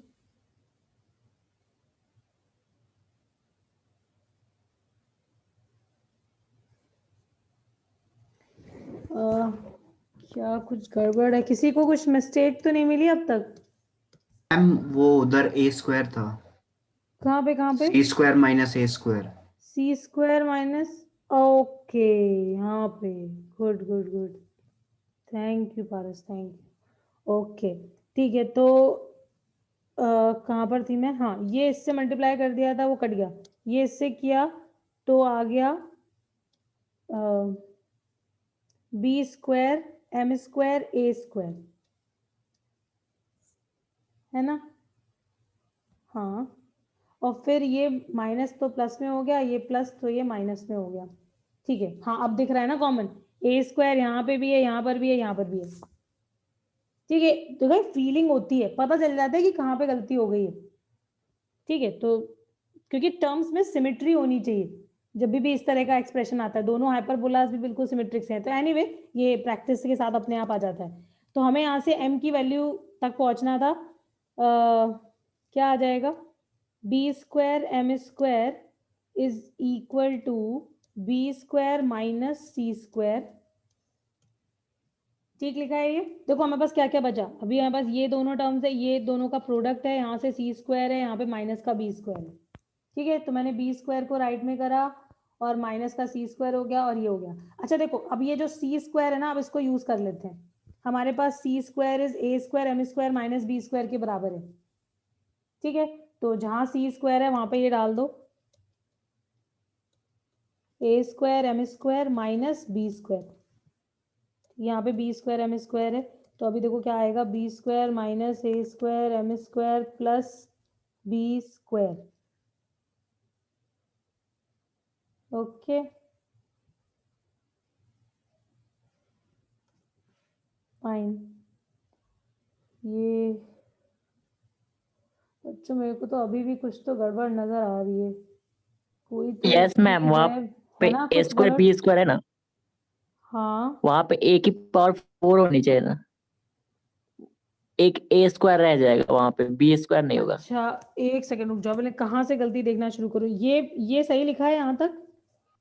क्या कुछ गड़बड़ है, किसी को कुछ मिस्टेक तो नहीं मिली अब तक? मैम वो उधर ए स्क्वायर था, कहाँ पे सी स्क्वायर माइनस ए स्क्वायर। सी स्क्वायर माइनस, ओके यहाँ पे, good good good, thank you Paras, thank you. Okay ठीक है, तो कहाँ पर थी मैं, हाँ ये इससे मल्टीप्लाई कर दिया था वो कट गया, ये इससे किया तो आ गया B square M square A square, है ना? हाँ, और फिर ये माइनस तो प्लस में हो गया, ये प्लस तो ये माइनस में हो गया। ठीक है, हाँ अब दिख रहा है ना कॉमन, ए स्क्वायर यहाँ पे भी है, यहाँ पर भी है, यहाँ पर भी है। ठीक है, तो भाई फीलिंग होती है, पता चल जाता है कि कहाँ पे गलती हो गई है। ठीक है, तो क्योंकि टर्म्स में सिमेट्री होनी चाहिए जब भी इस तरह का एक्सप्रेशन आता है, दोनों हाइपरबोलास भी बिल्कुल सिमेट्रिक हैं। तो एनीवे ये प्रैक्टिस के साथ अपने आप आ जाता है। तो हमें यहाँ से m की वैल्यू तक पहुंचना था। क्या आ जाएगा? B square M square is equal to B square minus C square. ठीक लिखा है ये। देखो हमारे पास क्या क्या बचा, अभी हमारे पास ये दोनों टर्म्स है, ये दोनों का प्रोडक्ट है, यहाँ से सी स्क्वायर है, यहाँ पे माइनस का बी स्क्वायर है। ठीक है, तो मैंने बी स्क्वायर को राइट में करा और माइनस का सी स्क्वायर हो गया और ये हो गया। अच्छा देखो, अब ये जो सी स्क्वायर है ना, अब इसको यूज कर लेते हैं। हमारे पास C square is A square M square minus B square के बराबर है। ठीक है, तो जहां सी स्क्वायर है वहां पे ये डाल दो, A square M square minus B square. यहाँ पे बी स्क्वायर एम स्क्वायर है, तो अभी देखो क्या आएगा, बी स्क्वायर माइनस ए square M square plus B square. Okay, fine. ये अच्छा, मेरे को तो अभी भी कुछ तो गड़बड़ नजर आ रही है, कोई तो यस मैम, वहाँ पे है ना ए कुछ स्क्वायर वर्ड? बी स्क्वायर है ना, हाँ, वहाँ पे ए की पावर 4 होनी चाहिए ना, एक ए स्क्वायर रह जाएगा, वहाँ पे बी स्क्वायर नहीं होगा। अच्छा एक सेकंड रुक जाओ, मैंने कहाँ से गलती देखना शुरू करूँ। ये सही लिखा है यहाँ तक?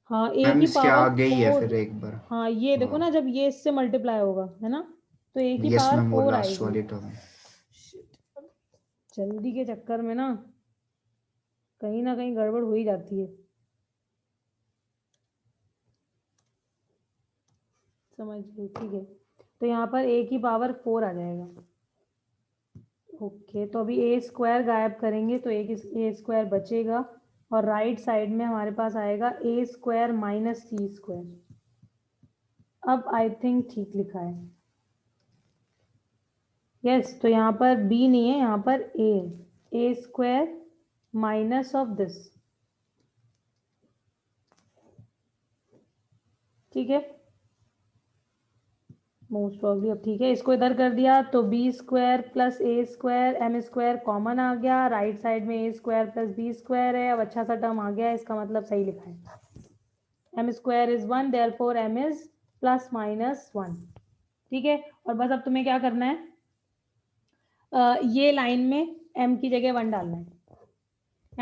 हाँ, ए मैम की इसके पावर आगे ही है 4। फिर एक बार। हाँ ये देखो ना, जब ये इससे मल्टीप्लाई होगा, है ना, तो ए की यस पावर मैम, वो 4 लास्ट आएगी। वाली टर्म। जल्दी के चक्कर में ना कहीं गड़बड़ हो ही जाती है, समझ लो। ठीक है, तो यहाँ पर ए की पावर 4 आ जाएगा। ओके, तो अभी ए स्क्वायर गायब करेंगे तो ए स्क्वायर बचेगा और राइट साइड में हमारे पास आएगा ए स्क्वायर माइनस सी स्क्वायर। अब आई थिंक ठीक लिखा है। यस, तो यहाँ पर बी नहीं है, यहाँ पर ए स्क्वायर माइनस ऑफ दिस। ठीक है, मोस्ट प्रॉब्ली अब ठीक है। इसको इधर कर दिया तो बी स्क्वायर प्लस ए स्क्वायर एम स्क्वायर कॉमन आ गया, राइट साइड में ए स्क्वायर प्लस बी स्क्वायर है। अब अच्छा सा टर्म आ गया, इसका मतलब सही लिखा है। M square is 1, therefore M is plus minus 1। ठीक है, और बस अब तुम्हें क्या करना है, ये लाइन में m की जगह 1 डालना है।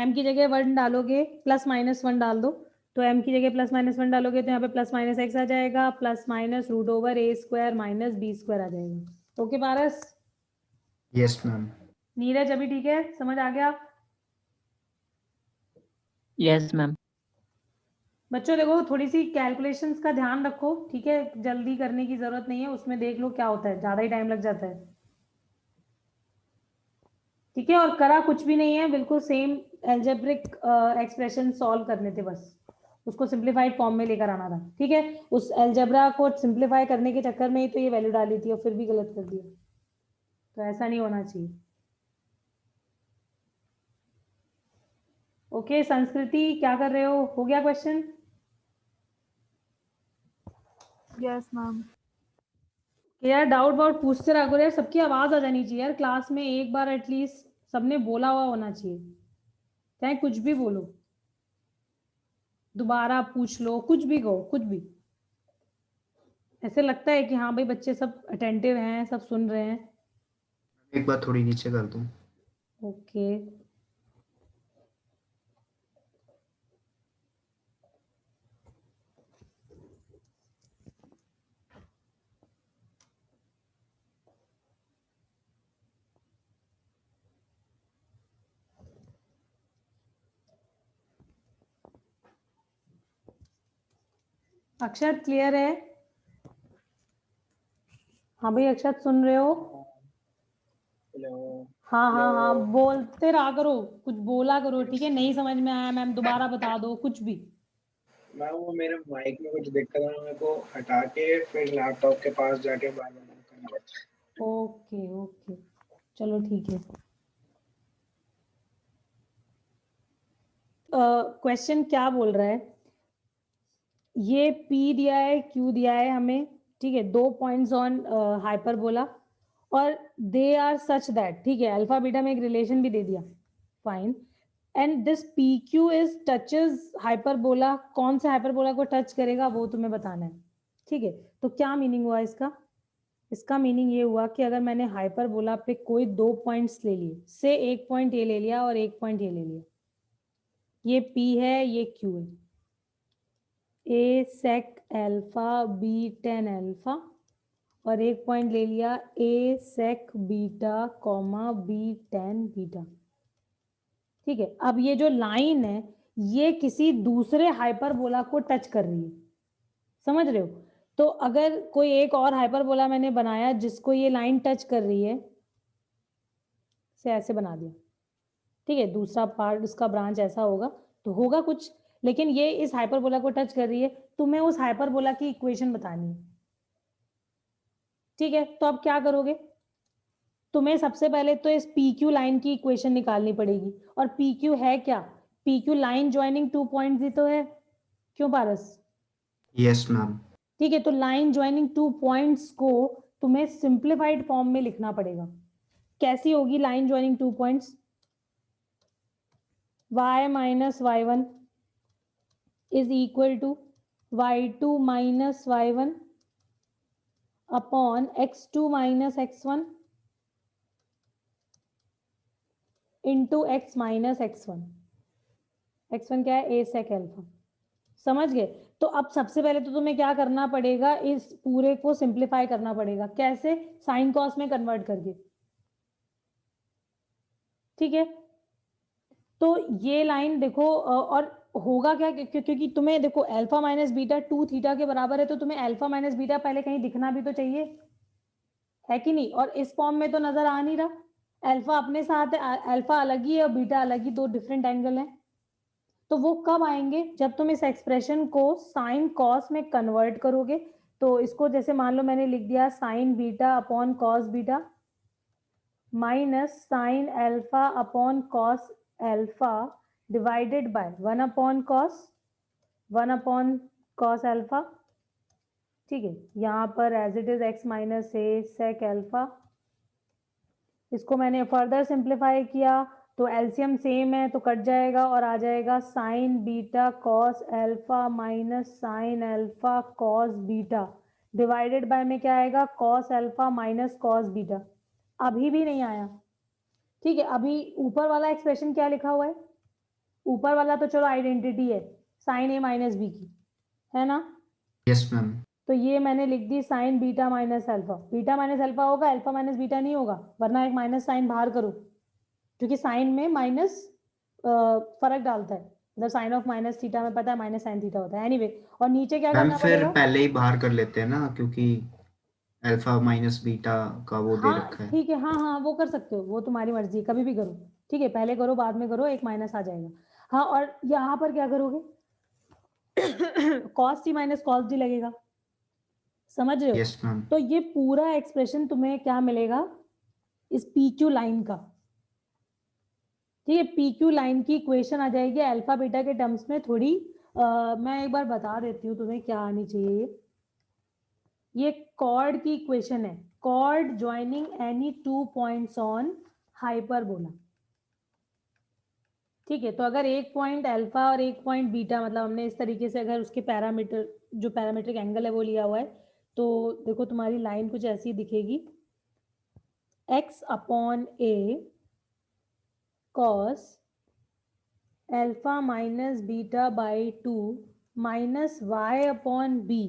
m की जगह 1 डालोगे, प्लस माइनस 1 डाल दो, तो m की जगह प्लस माइनस 1 डालोगे तो यहाँ पे प्लस माइनस x आ जाएगा, plus minus root over A square minus B square आ जाएगा। Okay Paras? Yes ma'am. Neeraj अभी ठीक है, समझ आ गया? यस मैम। बच्चों देखो, थोड़ी सी कैलकुलेशंस का ध्यान रखो, ठीक है, जल्दी करने की जरूरत नहीं है, उसमें देख लो क्या होता है, ज्यादा ही टाइम लग जाता है। ठीक है, और करा कुछ भी नहीं है, बिल्कुल सेम एल्जेब्रिक एक्सप्रेशन सॉल्व करने थे, बस उसको सिंप्लीफाइड फॉर्म में लेकर आना था। ठीक है, उस एल्जेब्रा को सिंप्लीफाई करने के चक्कर में ही तो ये वैल्यू डाली थी और फिर भी गलत कर दिया, तो ऐसा नहीं होना चाहिए। ओके, संस्कृति क्या कर रहे हो गया क्वेश्चन? Yes ma'am. यार डाउट वाउट पूछते रहा करो यार, सबकी आवाज आ जानी चाहिए यार क्लास में, एक बार एटलीस्ट सबने बोला हुआ होना चाहिए, चाहे कुछ भी बोलो, दोबारा पूछ लो, कुछ भी कहो, कुछ भी। ऐसे लगता है कि हाँ भाई बच्चे सब अटेंटिव हैं, सब सुन रहे हैं। एक बार थोड़ी नीचे कर दूं। ओके, अक्षत क्लियर है? हाँ भाई अक्षत सुन रहे हो? हाँ हाँ हाँ, बोलते रहा करो, कुछ बोला करो, ठीक है? नहीं समझ में आया मैम दोबारा बता दो, कुछ भी। मैम वो मेरे माइक में कुछ दिक्कत है, मेरे को हटा के फिर लैपटॉप के पास जाके बार बार करना पड़ता है। ओके ओके, चलो ठीक है। क्वेश्चन क्या बोल रहा है, ये P दिया है, Q दिया है हमें, ठीक है, 2 पॉइंट्स ऑन हाइपरबोला और दे आर सच दैट, ठीक है, अल्फा बीटा में एक रिलेशन भी दे दिया, fine, and this PQ is touches hyperbola, कौन से हाइपरबोला को टच करेगा वो तुम्हें बताना है, ठीक है। तो क्या मीनिंग हुआ इसका, इसका मीनिंग ये हुआ कि अगर मैंने हाइपरबोला पे कोई 2 पॉइंट्स ले लिए, से एक पॉइंट ये ले लिया और एक पॉइंट ये ले लिया, ये P है ये Q है, A sec alpha B tan alpha, और एक पॉइंट ले लिया A sec beta comma B tan beta, ठीक है। अब ये जो लाइन है ये किसी दूसरे हाइपरबोला को टच कर रही है, समझ रहे हो। तो अगर कोई एक और हाइपरबोला मैंने बनाया जिसको ये लाइन टच कर रही है, से ऐसे बना दिया, ठीक है, दूसरा पार्ट उसका ब्रांच ऐसा होगा तो होगा कुछ, लेकिन ये इस हाइपरबोला को टच कर रही है, तुम्हें उस हाइपरबोला की इक्वेशन बतानी है, ठीक है। तो अब क्या करोगे, तुम्हें सबसे पहले तो इस PQ लाइन की इक्वेशन निकालनी पड़ेगी, और PQ है क्या, PQ लाइन ज्वाइनिंग 2 पॉइंट्स ही तो है, क्यों पारस, यस मैम। ठीक है। तो लाइन ज्वाइनिंग 2 पॉइंट्स को तुम्हें सिंप्लीफाइड फॉर्म में लिखना पड़ेगा, कैसी होगी line joining 2 points, y minus y1 is equal to y2 minus y1 upon x2 minus x1 into x minus x1, x1 क्या है, a sec अल्फा, समझ गए। तो अब सबसे पहले तो तुम्हें क्या करना पड़ेगा, इस पूरे को सिंप्लीफाई करना पड़ेगा, कैसे, साइन कॉस में कन्वर्ट करके, ठीक है। तो ये लाइन देखो और होगा क्या, क्योंकि तुम्हें देखो अल्फा माइनस बीटा 2 थीटा के बराबर है, तो तुम्हें अल्फा माइनस बीटा पहले कहीं दिखना भी तो चाहिए, है कि नहीं, और इस फॉर्म में तो नजर आ नहीं रहा, अल्फा अपने साथ है, अल्फा अलग ही है और बीटा अलग ही, 2 डिफरेंट एंगल है। तो वो कब आएंगे, जब तुम इस एक्सप्रेशन को साइन कॉस में कन्वर्ट करोगे। तो इसको जैसे मान लो मैंने लिख दिया sine beta upon cos beta minus sine alpha upon cos alpha divided by 1 upon cos alpha, ठीक है। यहाँ पर as it is x minus a sec alpha, इसको मैंने फर्दर सिंप्लीफाई किया तो एलसीएम सेम है तो कट जाएगा और आ जाएगा sign beta cos alpha minus sine alpha cos beta divided by में क्या आएगा, cos alpha minus cos beta, अभी भी नहीं आया, ठीक है। अभी ऊपर वाला एक्सप्रेशन क्या लिखा हुआ है, ऊपर वाला तो चलो आइडेंटिटी है साइन ए माइनस बी की, है ना। Yes ma'am. तो ये मैंने लिख दी sine beta minus alpha, beta minus alpha होगा, अल्फा माइनस बीटा नहीं होगा, वरना एक माइनस साइन बाहर करो, क्योंकि साइन में माइनस फर्क डालता है, मतलब साइन ऑफ माइनस थीटा में पता है माइनस साइन थीटा होता है, एनीवे। और नीचे क्या मैम करना फिर पड़ेगा, पहले ही बाहर कर लेते हैं ना, क्योंकि अल्फा माइनस बीटा का वो दे हाँ रखा है। ठीक है, हाँ हाँ वो कर सकते हो, वो तुम्हारी मर्जी है, कभी भी करो, ठीक है, पहले करो बाद में करो, एक माइनस आ जाएगा। हाँ और यहाँ पर क्या करोगे, cos T minus cos D लगेगा, समझ रहे हो। Yes ma'am. तो ये पूरा एक्सप्रेशन तुम्हें क्या मिलेगा, इस PQ लाइन का, ठीक है। PQ लाइन की इक्वेशन आ जाएगी अल्फा बीटा के टर्म्स में थोड़ी, मैं एक बार बता देती हूँ तुम्हें क्या आनी चाहिए, ये कॉर्ड की इक्वेशन है, chord joining any 2 points on hyperbola, ठीक है। तो अगर एक पॉइंट अल्फा और एक पॉइंट बीटा, मतलब हमने इस तरीके से अगर उसके पैरामीटर, जो पैरामीट्रिक एंगल है वो लिया हुआ है, तो देखो तुम्हारी लाइन कुछ ऐसी दिखेगी, x upon a cos alpha minus beta by 2 minus y upon b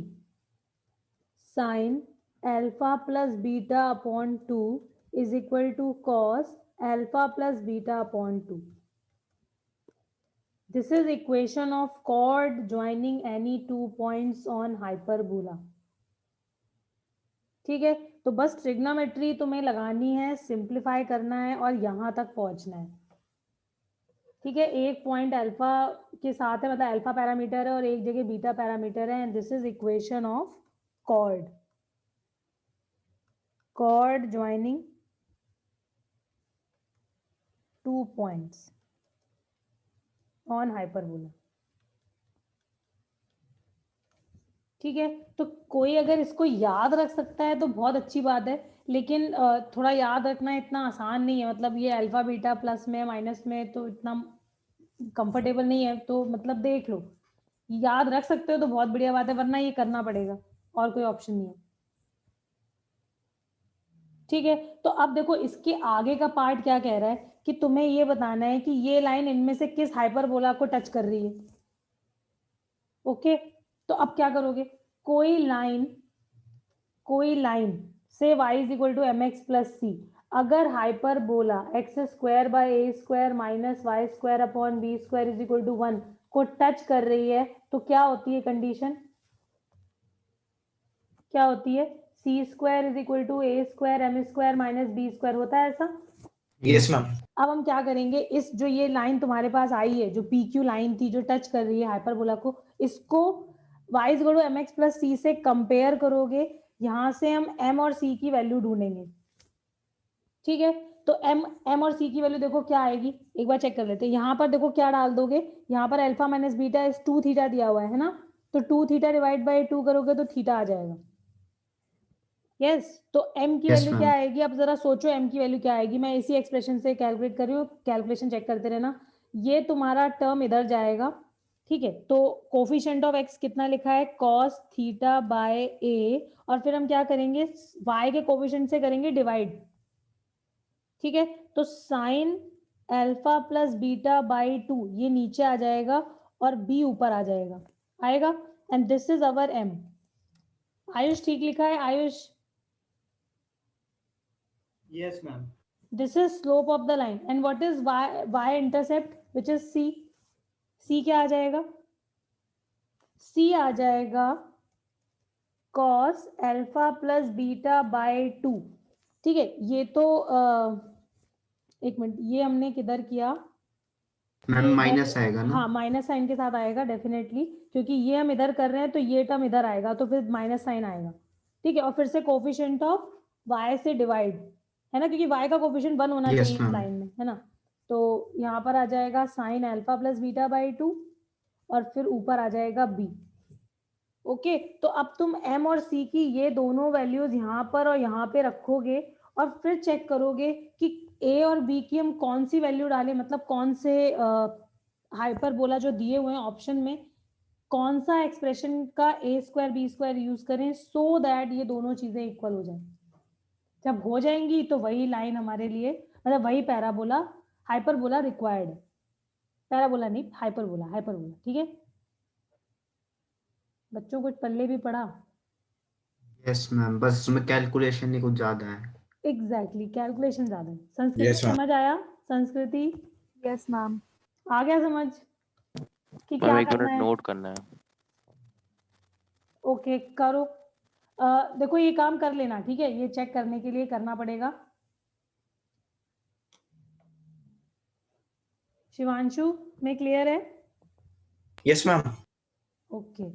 sine alpha plus beta upon 2 is equal to cos alpha plus beta upon 2। This is equation of chord joining any 2 points on hyperbola, ठीक है। तो बस trigonometry तुम्हें लगानी है, simplify करना है और यहां तक पहुंचना है, ठीक है, एक पॉइंट अल्फा के साथ है, मतलब अल्फा पैरामीटर है और एक जगह बीटा पैरामीटर है, and this is equation of chord joining 2 points on hyperbola. ठीक है, तो कोई अगर इसको याद रख सकता है तो बहुत अच्छी बात है, लेकिन थोड़ा याद रखना इतना आसान नहीं है, मतलब ये अल्फा बीटा प्लस में माइनस में तो इतना कंफर्टेबल नहीं है, तो मतलब देख लो, याद रख सकते हो तो बहुत बढ़िया बात है, वरना ये करना पड़ेगा, और कोई ऑप्शन नहीं है। ठीक है, तो अब देखो इसके आगे का पार्ट क्या कह रहा है कि तुम्हें ये बताना है कि ये लाइन इनमें से किस हाइपरबोला को टच कर रही है। ओके, तो अब क्या करोगे, कोई लाइन से y is equal to M X plus C, अगर hyperbola X square by A square minus Y square upon B square is equal to 1 को टच कर रही है, तो क्या होती है कंडीशन, क्या होती है, C square is equal to A square M square minus B square, होता है ऐसा? Yes ma'am. अब हम क्या करेंगे, इस जो ये लाइन तुम्हारे पास आई है, जो पी क्यू लाइन थी जो टच कर रही है हाइपरबोला को, इसको y is equal to M X plus C से कंपेयर करोगे, यहां से हम m और c की वैल्यू ढूंढेंगे। ठीक है, तो m और c की वैल्यू देखो क्या आएगी, एक बार चेक कर लेते हैं। यहाँ पर देखो क्या डाल दोगे, यहाँ पर alpha minus beta is 2 theta दिया हुआ है ना, तो 2 थीटा डिवाइड बाई 2 करोगे तो थीटा आ जाएगा। यस, तो m की Yes, वैल्यू क्या ma'am. आएगी, अब जरा सोचो m की वैल्यू क्या आएगी, मैं इसी एक्सप्रेशन से कैलकुलेट कर रही हूँ, कैलकुलेशन चेक करते रहना। ये तुम्हारा टर्म इधर जाएगा, ठीक है, तो कोफिशिएंट ऑफ x कितना लिखा है, cos थीटा बाय a, और फिर हम क्या करेंगे, y के कोफिशिएंट से करेंगे डिवाइड। ठीक है, तो sign alpha plus beta by 2 ये नीचे आ जाएगा और b ऊपर आ जाएगा, आएगा, and this is our m। Ayush ठीक लिखा है Ayush? Yes ma'am. This is slope of the line, and what is y intercept, which is c? c क्या आ जाएगा, c आ जाएगा cos alpha plus beta by 2। ठीक है, ये तो एक मिनट, ये हमने किधर किया, मैम ये माइनस इधर- आएगा ना? हाँ माइनस साइन के साथ आएगा डेफिनेटली, क्योंकि ये हम इधर कर रहे हैं तो ये टर्म इधर आएगा, तो फिर माइनस साइन आएगा। ठीक है, और फिर से कोफिशिएंट ऑफ y से डिवाइड, है ना, क्योंकि y का कोफिशिएंट 1 होना Yes, चाहिए इस ma'am. लाइन में, है ना, तो यहाँ पर आ जाएगा sign alpha plus beta by 2 और फिर ऊपर आ जाएगा b। ओके, तो अब तुम m और c की ये दोनों वैल्यूज यहाँ पर और यहाँ पे रखोगे और फिर चेक करोगे कि a और b की हम कौन सी वैल्यू डालें, मतलब कौन से हाइपरबोला जो दिए हुए हैं ऑप्शन में, कौन सा एक्सप्रेशन का a square b square use करें, सो दैट ये दोनों चीजें इक्वल हो जाए। जब हो जाएंगी तो वही लाइन हमारे लिए, मतलब वही पैराबोला हाइपरबोला रिक्वायर्ड है, पैराबोला नहीं हाइपरबोला, हाइपरबोला। ठीक है बच्चों, कुछ पल्ले भी पड़ा? यस मैम, बस उसमें कैलकुलेशन ही कुछ ज्यादा है। एग्जैक्टली, कैलकुलेशन ज्यादा है। संस्कृति Yes, ma'am. समझ आया? संस्कृति Yes, ma'am. आ गया समझ कि मैम क्या एक करना मिनट है? नोट करना है। ओके करो। देखो ये काम कर लेना, ठीक है, ये चेक करने के लिए करना पड़ेगा। शिवांशु में क्लियर है? Yes ma'am. Okay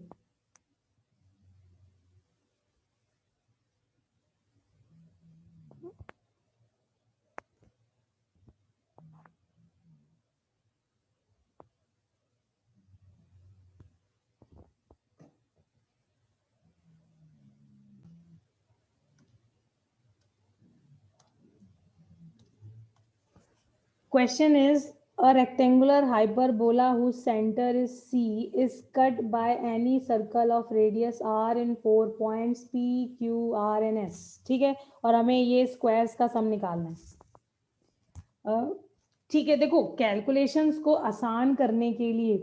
Question is, a rectangular hyperbola whose center is C is cut by any circle of radius R in 4 points P, Q, R and S. ठीक है, और हमें ये स्क्वायर्स का सम निकालना है। ठीक है, देखो कैलकुलेशंस को आसान करने के लिए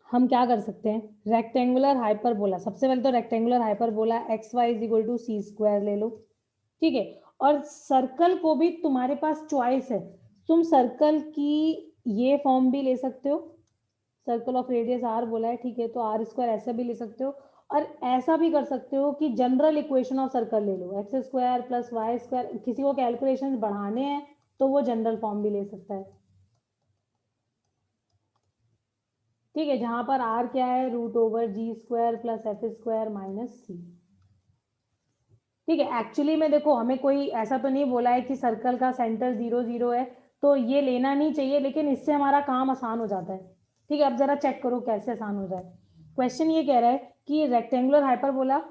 हम क्या कर सकते हैं, रेक्टेंगुलर हाइपरबोला, सबसे पहले तो rectangular hyperbola x Y is equal to C square ले लो। ठीक है, और सर्कल को भी तुम्हारे पास चॉइस है, तुम सर्कल की ये फॉर्म भी ले सकते हो, सर्कल ऑफ रेडियस आर बोला है, ठीक है, तो आर स्क्वायर ऐसा भी ले सकते हो, और ऐसा भी कर सकते हो कि जनरल इक्वेशन ऑफ सर्कल ले लो, X square plus Y square, किसी को कैलकुलेशन बढ़ाने हैं तो वो जनरल फॉर्म भी ले सकता है। ठीक है, जहां पर r क्या है, √g² + f² - c। ठीक है, एक्चुअली में देखो हमें कोई ऐसा तो नहीं बोला है कि सर्कल का सेंटर 0 0 है, तो ये लेना नहीं चाहिए, लेकिन इससे हमारा काम आसान हो जाता है। ठीक है, अब जरा चेक करो कैसे आसान हो जाए। क्वेश्चन ये कह रहा है कि रेक्टेंगुलर हाइपरबोला,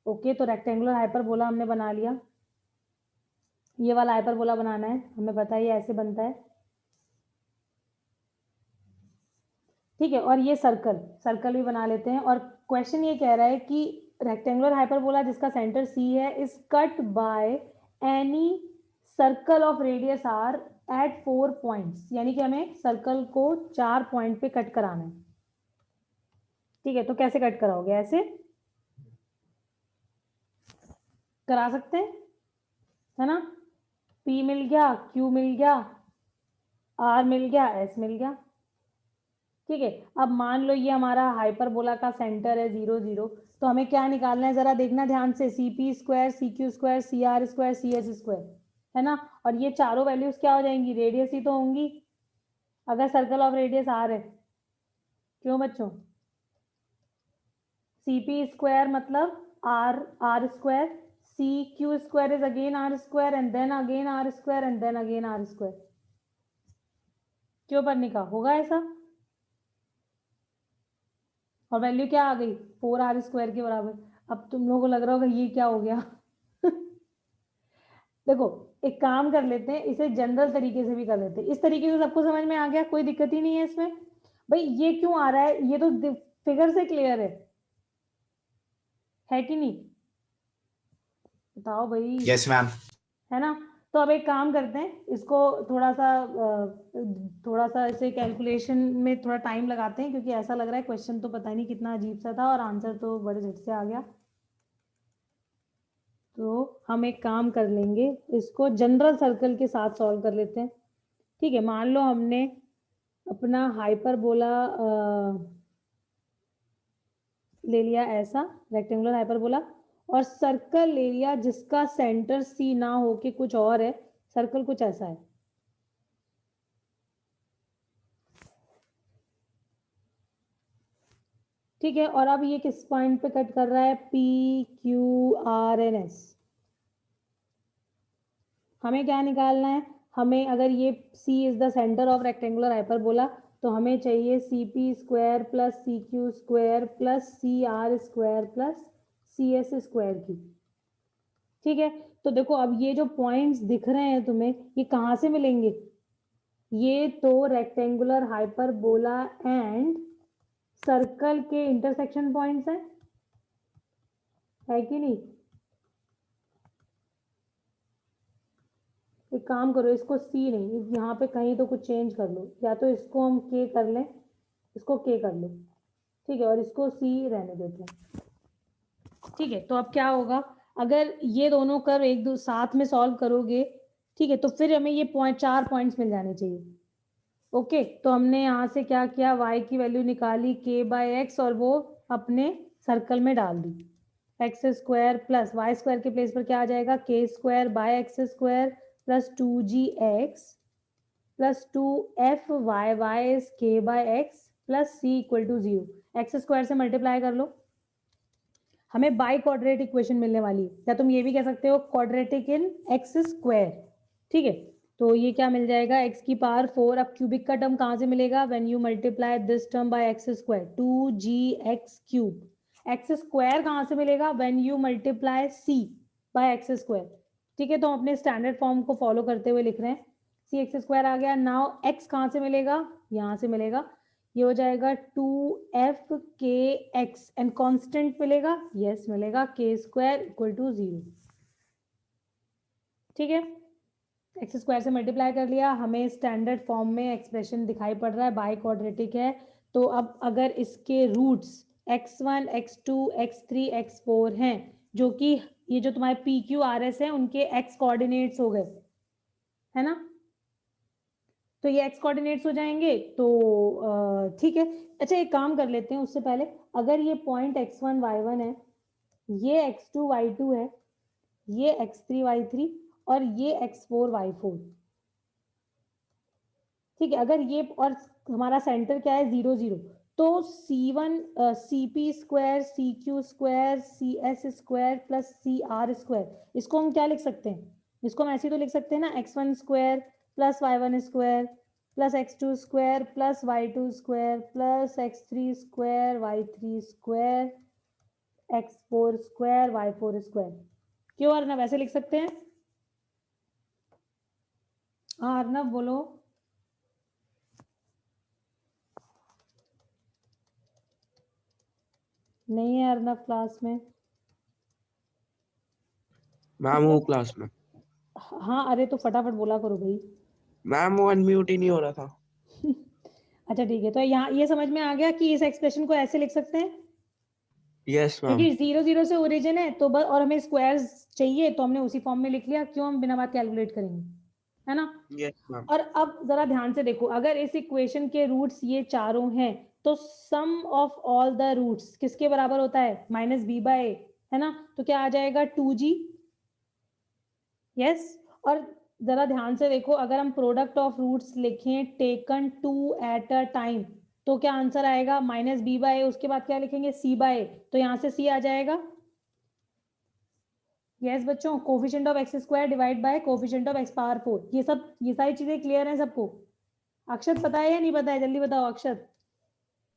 ओके, तो रेक्टेंगुलर हाइपरबोला हमने बना लिया, ये वाला हाइपरबोला बनाना है, हमें पता है ये ऐसे बनता है। ठीक है, और ये सर्कल भी बना लेते हैं। और क्वेश्चन ये कह रहा है कि रेक्टेंगुलर हाइपरबोला जिसका सेंटर सी है is cut by any circle of radius r at 4 points, यानी कि हमें सर्कल को 4 पॉइंट पे कट कराना है। ठीक है, तो कैसे कट कराओगे, ऐसे करा सकते हैं, है ना। P मिल गया, Q मिल गया, R मिल गया, S मिल गया। ठीक है, अब मान लो ये हमारा हाइपरबोला का सेंटर है 0 0, तो हमें क्या निकालना है, जरा देखना ध्यान से, CP², CQ² CR² CS², है ना। और ये चारों वैल्यूज क्या हो जाएंगी, रेडियस ही तो होंगी अगर सर्कल ऑफ रेडियस R है। क्यों बच्चों, CP² मतलब R², CQ² is again R² and then again R² and then again R²। क्यों पर्णिका, होगा ऐसा। और वैल्यू क्या आ गई, 4R² के बराबर। अब तुम लोगों को लग रहा होगा ये क्या हो गया देखो एक काम कर लेते हैं, इसे जनरल तरीके से भी कर लेते हैं। इस तरीके से सबको समझ में आ गया, कोई दिक्कत ही नहीं है इसमें। भाई ये क्यों आ रहा है, ये तो फिगर से क्लियर है कि नहीं, बताओ भाई। Yes ma'am. है ना। तो अब एक काम करते हैं, इसको थोड़ा सा इसे कैलकुलेशन में थोड़ा टाइम लगाते हैं, क्योंकि ऐसा लग रहा है क्वेश्चन तो पता नहीं कितना अजीब सा था और आंसर तो बड़े झट से आ गया। तो हम एक काम कर लेंगे, इसको जनरल सर्कल के साथ सॉल्व कर लेते हैं। ठीक है, मान लो हमने अपना हाइपरबोला ले लिया ऐसा, रेक्टेंगुलर हाइपरबोला, और सर्कल ले लिया जिसका सेंटर सी ना हो के कुछ और है, सर्कल कुछ ऐसा है। ठीक है, और अब ये किस पॉइंट पे कट कर रहा है, PQRNS। हमें क्या निकालना है, हमें अगर ये C is the centre of rectangular hyperbola, तो हमें चाहिए CP² + CQ² + CR² + CS² की। ठीक है, तो देखो अब ये जो पॉइंट्स दिख रहे हैं तुम्हें, ये कहाँ से मिलेंगे, ये तो रेक्टेंगुलर हाइपरबोला एंड सर्कल के इंटरसेक्शन पॉइंट्स है कि नहीं। एक काम करो, इसको C नहीं, यहाँ पे कहीं तो कुछ चेंज कर लो, या तो इसको हम K कर लें, इसको K कर लो। ठीक है, और इसको C रहने देते हैं। ठीक है, तो अब क्या होगा, अगर ये दोनों कर्व एक दो साथ में सॉल्व करोगे, ठीक है, तो फिर हमें ये 4 पॉइंट्स मिल जाने चाहिए। ओके, तो हमने यहाँ से क्या किया, y की वैल्यू निकाली k/x और वो अपने सर्कल में डाल दी, x² + y² के प्लेस पर क्या आ जाएगा, k² + x² + 2gx + 2fyy is k/x + c = 0। x² से मल्टीप्लाई कर लो, हमें बाई क्वाड्रेटिक इक्वेशन मिलने वाली है, या तुम ये भी कह सकते हो क्वाड्रेटिक इन x²। ठीक है, तो ये क्या मिल जाएगा, x की पावर 4। अब क्यूबिक का टर्म कहाँ से मिलेगा, when you multiply this term by x², 2gx³ x² कहाँ से मिलेगा, when you multiply c by x²। ठीक है, तो हम अपने स्टैंडर्ड फॉर्म को फॉलो करते हुए लिख रहे हैं, cx² आ गया। नाउ x कहाँ से मिलेगा, यहाँ से मिलेगा, ये हो जाएगा 2fkx एंड कांस्टेंट मिलेगा, यस मिलेगा, k² = 0। ठीक है, x² से मल्टीप्लाई कर लिया, हमें स्टैंडर्ड फॉर्म में एक्सप्रेशन दिखाई पड़ रहा है, बाई क्वाड्रेटिक है। तो अब अगर इसके roots x1 x2 x3 x4 हैं, जो कि ये जो तुम्हारे PQRS है उनके x कोऑर्डिनेट्स हो गए, है ना, तो ये x कोऑर्डिनेट्स हो जाएंगे। तो ठीक है, अच्छा एक काम कर लेते हैं उससे पहले, अगर ये पॉइंट x1 y1 है, ये x2 y2 है, ये x3 y3 और ये x4 y4। ठीक है, अगर ये और हमारा सेंटर क्या है 0 0, तो C1 CP square CQ square CS square plus CR square, इसको हम क्या लिख सकते हैं? इसको हम ऐसे तो लिख सकते हैं ना, x1 square plus y1 square plus x2 square plus y2 square plus x3 square y3 square x4 square y4 square. क्यों अर्नव ऐसे लिख सकते हैं? हाँ अर्नव बोलो। नहीं है अर्नव क्लास में। मैम हूँ क्लास में। हाँ अरे तो फटाफट बोला करो भाई। मैम वो अनम्यूट ही नहीं हो रहा था। अच्छा ठीक है, तो यहाँ ये समझ में आ गया कि इस एक्सप्रेशन को ऐसे लिख सकते हैं यस मैम। क्योंकि 0 0 से ओरिजिन है तो बस, और हमें स्क्वायर्स चाहिए तो हमने उसी फॉर्म में लिख लिया। क्यों हम बिना बात कैलकुलेट करेंगे, है ना? Yes ma'am. और अब जरा ध्यान से देखो, अगर इस इक्वेशन के रूट्स ये चारों हैं तो सम ऑफ ऑल द रूट्स किसके बराबर होता है? माइनस बी बाय ए, है ना? तो क्या आ जाएगा? 2g। यस। और जरा ध्यान से देखो, अगर हम प्रोडक्ट ऑफ रूट्स लिखें टेकन 2 एट अ टाइम तो क्या आंसर आएगा? माइनस बी बाय ए, उसके बाद क्या लिखेंगे? सी बाय ए, तो यहां से सी आ जाएगा। यस बच्चों, coefficient of x square divide by coefficient of x power 4। ये सारी चीजें क्लियर हैं सबको? अक्षत पता है या नहीं पता है? जल्दी बताओ अक्षत।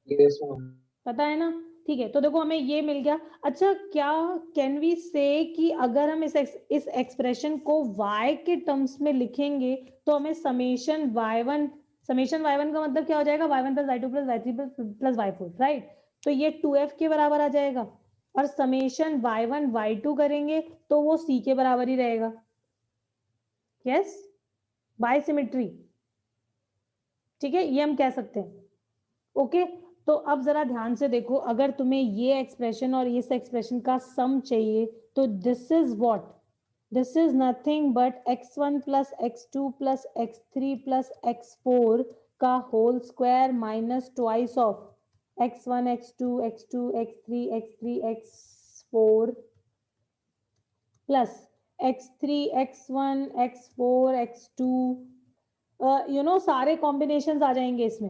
Yes ma'am. पता है ना? ठीक है, तो देखो हमें ये मिल गया। अच्छा, क्या कैन वी से कि अगर हम इस एक्सप्रेशन को y के टर्म्स में लिखेंगे तो हमें समेशन y1 का मतलब क्या हो जाएगा? y1 plus y2 plus y3 plus y4, right? तो ये 2f के बराबर आ जाएगा। और समेशन y1 y2 करेंगे तो वो c के बराबर ही रहेगा। Yes, by symmetry. ठीक है, ये हम कह सकते हैं। ओके, तो अब जरा ध्यान से देखो, अगर तुम्हें ये एक्सप्रेशन और इस एक्सप्रेशन का सम चाहिए तो this is what? This is nothing but x1 plus x2 plus x3 plus x4 का whole square minus twice of x1 x2 x2 x3 x3 x4 plus x3 x1 x4 x2, सारे combinations आ जाएंगे इसमें,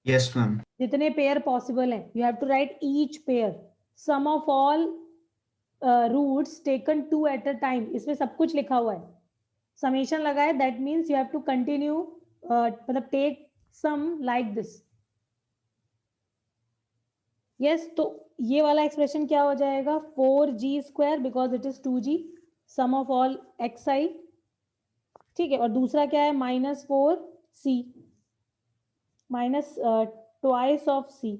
yes ma'am. जितने pair possible हैं। You have to write each pair, sum of all roots taken 2 at a time. इसमें सब कुछ लिखा हुआ है, समेशन लगा है, that means you have to continue, मतलब take some like this. Yes, तो ये वाला एक्सप्रेशन क्या हो जाएगा? 4g square because it is 2g, sum of all xi। ठीक है, और दूसरा क्या है? Minus 4c minus twice of c।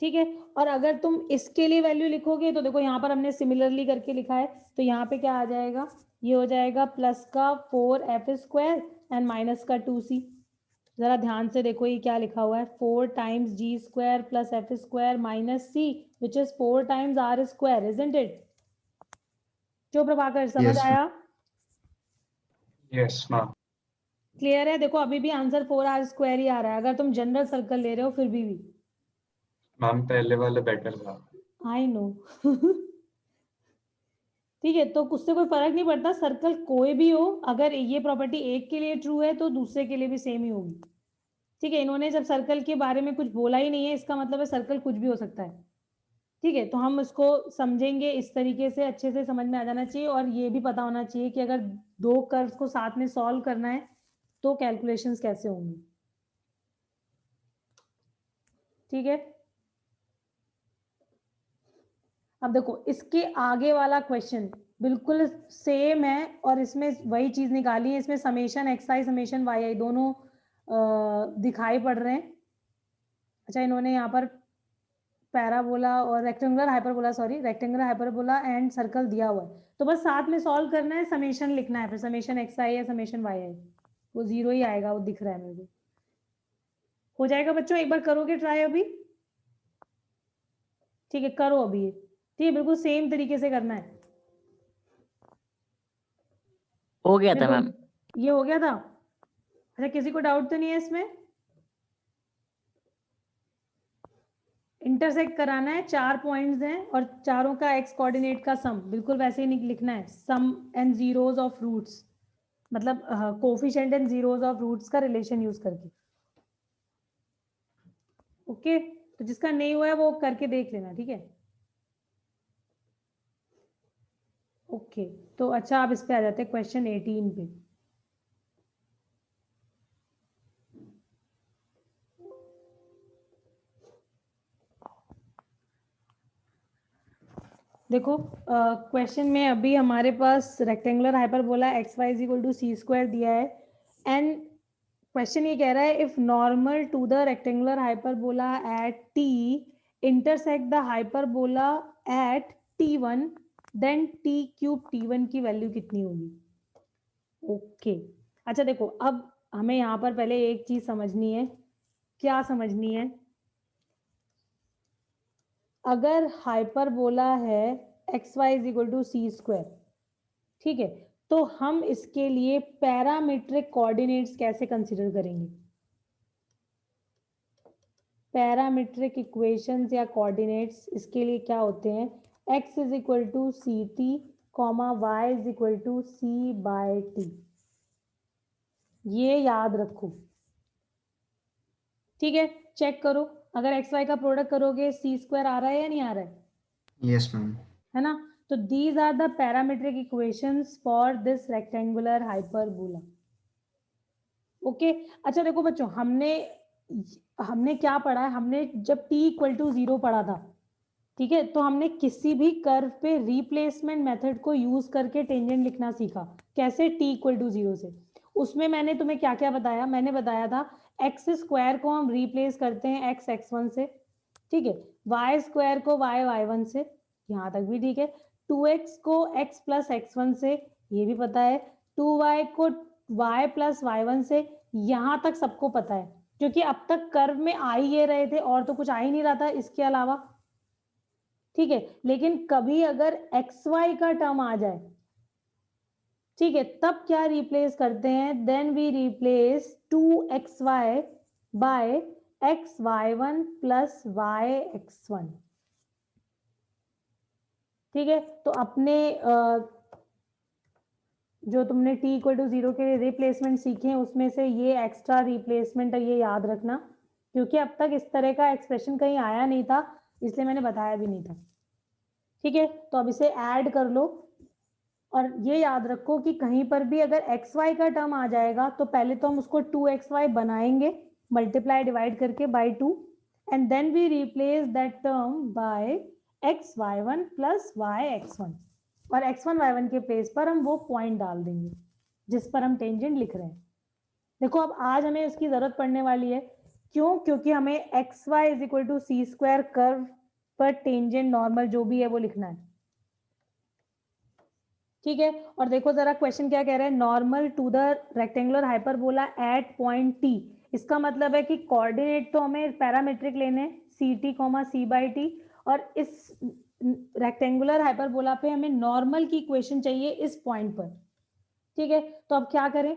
ठीक है, और अगर तुम इसके लिए वैल्यू लिखोगे तो देखो यहाँ पर हमने सिमिलरली करके लिखा है, तो यहाँ पे क्या आ जाएगा? ये हो जाएगा प्लस का 4f स्क्वायर एंड माइनस का 2c। जरा ध्यान से देखो ये क्या लिखा हुआ है? 4 times g square plus f square minus c which is 4 times r square, isn't it? जो प्रभाकर समझ Yes, आया? Yes ma'am. क्लियर है? देखो अभी भी आंसर 4r स्क्वायर ही आ रहा है अगर तुम जनरल सर्कल ले रहे हो, फिर भी मैम पहले वाला बेटर था। I know. ठीक है, तो उससे कोई फर्क नहीं पड़ता, सर्कल कोई भी हो, अगर ये प्रॉपर्टी एक के लिए ट्रू है तो दूसरे के लिए भी सेम ही होगी। ठीक है, इन्होंने जब सर्कल के बारे में कुछ बोला ही नहीं है, इसका मतलब है सर्कल कुछ भी हो सकता है। ठीक है, तो हम इसको समझेंगे इस तरीके से, अच्छे से समझ में आ जाना चाहिए। और ये भी पता होना चाहिए कि अगर दो कर्व को साथ में सॉल्व करना है तो कैलकुलेशंस कैसे होंगी। ठीक है, अब देखो इसके आगे वाला क्वेश्चन बिल्कुल सेम है और इसमें वही चीज निकाली है। इसमें समेशन xi समेशन yi दोनों दिखाई पड़ रहे हैं। अच्छा, इन्होंने यहाँ पर पैराबोला और रेक्टेंगुलर हाइपरबोला एंड सर्कल दिया हुआ है, तो बस साथ में सॉल्व करना है, समेशन लिखना है, फिर समेशन xi या समेशन yi, वो 0 ही आएगा, वो दिख रहा है मेरे को। हो जाएगा बच्चों? एक बार करोगे ट्राई अभी? ठीक है, करो अभी ये। ठीक है, बिल्कुल सेम तरीके से करना है। हो गया था मैम। ये हो गया था? अच्छा, किसी को डाउट तो नहीं है इसमें? इंटरसेक्ट कराना है, 4 पॉइंट्स हैं और चारों का एक्स कोऑर्डिनेट का सम, बिल्कुल वैसे ही लिखना है। Sum and zeros of roots, मतलब coefficient and zeros of roots का रिलेशन यूज करके। ओके, तो जिसका नहीं हुआ है वो करके देख लेना, ठीक है। ओके, तो अच्छा आप इस पे आ जाते हैं क्वेश्चन 18 पे। देखो क्वेश्चन में अभी हमारे पास rectangular hyperbola x Y is equal to C square दिया है एंड क्वेश्चन ये कह रहा है if normal to the rectangular hyperbola at T intersect the hyperbola at t1 then t cube t1 की वैल्यू कितनी होगी। ओके अच्छा देखो अब हमें यहाँ पर पहले एक चीज समझनी है। क्या समझनी है? अगर हाइपरबोला है x Y is equal to C square, ठीक है, तो हम इसके लिए पैरामीट्रिक कोऑर्डिनेट्स कैसे कंसीडर करेंगे? पैरामीट्रिक इक्वेशंस या कोऑर्डिनेट्स इसके लिए क्या होते हैं? x is equal to c t comma y is equal to c by t. ये याद रखो, ठीक है। चेक करो अगर एक्स वाई का प्रोडक्ट करोगे सी स्क्वायर आ रहा है या नहीं आ रहा है? Yes ma'am. है ना? तो these are the parametric equations for this rectangular hyperbola. Okay अच्छा देखो बच्चों हमने क्या पढ़ा है? हमने जब t इक्वल टू 0 पढ़ा था, ठीक है, तो हमने किसी भी कर्व पे रिप्लेसमेंट मेथड को यूज करके टेंजेंट लिखना सीखा। कैसे? t इक्वल टू 0 से। उसमें मैंने तुम्हें क्या क्या बताया? मैंने बताया था एक्स स्क्वायर को हम रिप्लेस करते हैं एक्स x1 से, ठीक है, वाई स्क्वायर को वाई y1 से, यहाँ तक भी ठीक है, 2x को x प्लस x1 से, ये भी पता है, 2y को y प्लस y1 से, यहाँ तक सबको पता है क्योंकि अब तक कर्व में आ ही ये रहे थे और तो कुछ आ ही नहीं रहा था इसके अलावा, ठीक है। लेकिन कभी अगर xy का टर्म आ जाए, ठीक है, तब क्या रिप्लेस करते हैं? Then we replace 2xy by xy1 plus yx1, ठीक है। तो अपने जो तुमने t इक्वल टू 0 के रिप्लेसमेंट सीखे हैं उसमें से ये एक्स्ट्रा रिप्लेसमेंट है, ये याद रखना क्योंकि अब तक इस तरह का एक्सप्रेशन कहीं आया नहीं था इसलिए मैंने बताया भी नहीं था, ठीक है। तो अब इसे ऐड कर लो और ये याद रखो कि कहीं पर भी अगर xy का टर्म आ जाएगा तो पहले तो हम उसको 2xy बनाएंगे मल्टीप्लाई डिवाइड करके by 2 and then we replace that term by xy1 plus yx1 और x1 y1 के प्लेस पर हम वो पॉइंट डाल देंगे जिस पर हम टेंजेंट लिख रहे हैं। देखो अब आज हमें इसकी जरूरत पड़ने वाली है। क्यों? क्योंकि हमें xy is equal to C square curve पर टेंजेंट नॉर्मल जो भी है वो लिखना है, ठीक है। और देखो जरा क्वेश्चन क्या कह रहा है? Normal to the rectangular hyperbola at point t. इसका मतलब है कि कोऑर्डिनेट तो हमें पैरामीट्रिक लेने c t comma c by t और इस रेक्टेंगुलर हाइपरबोला पे हमें नॉर्मल की इक्वेशन चाहिए इस पॉइंट पर, ठीक है। तो अब क्या करें?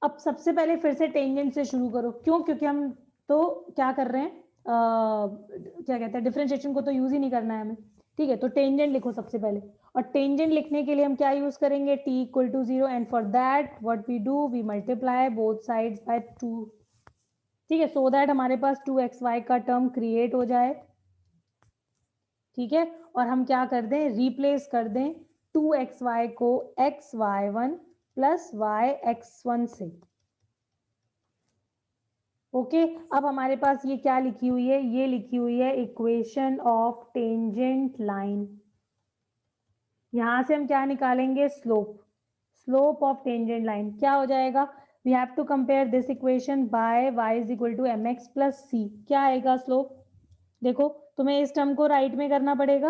अब सबसे पहले फिर से टेंजेंट से शुरू करो। क्यों? क्योंकि हम तो क्या कर रहे हैं, क्या कहते हैं, डिफरेंशिएशन को तो यूज ही नहीं करना है हमें, ठीक है। तो टेंजेंट लिखो सबसे पहले और टेंजेंट लिखने के लिए हम क्या यूज करेंगे? t equal to 0 and for that what we do, we multiply both sides by 2, ठीक है, सो दैट हमारे पास 2xy का टर्म क्रिएट हो जाए, ठीक है। और हम क्या कर दें? रिप्लेस कर दें 2xy को xy1 प्लस yx1 से। ओके अब हमारे पास ये क्या लिखी हुई है? ये लिखी हुई है इक्वेशन ऑफ टेंजेंट लाइन। यहां से हम क्या निकालेंगे? Slope of tangent line. क्या हो जाएगा? We have to compare this equation by y is equal to mx plus c। क्या आएगा स्लोप? देखो तुम्हें इस टर्म को राइट में करना पड़ेगा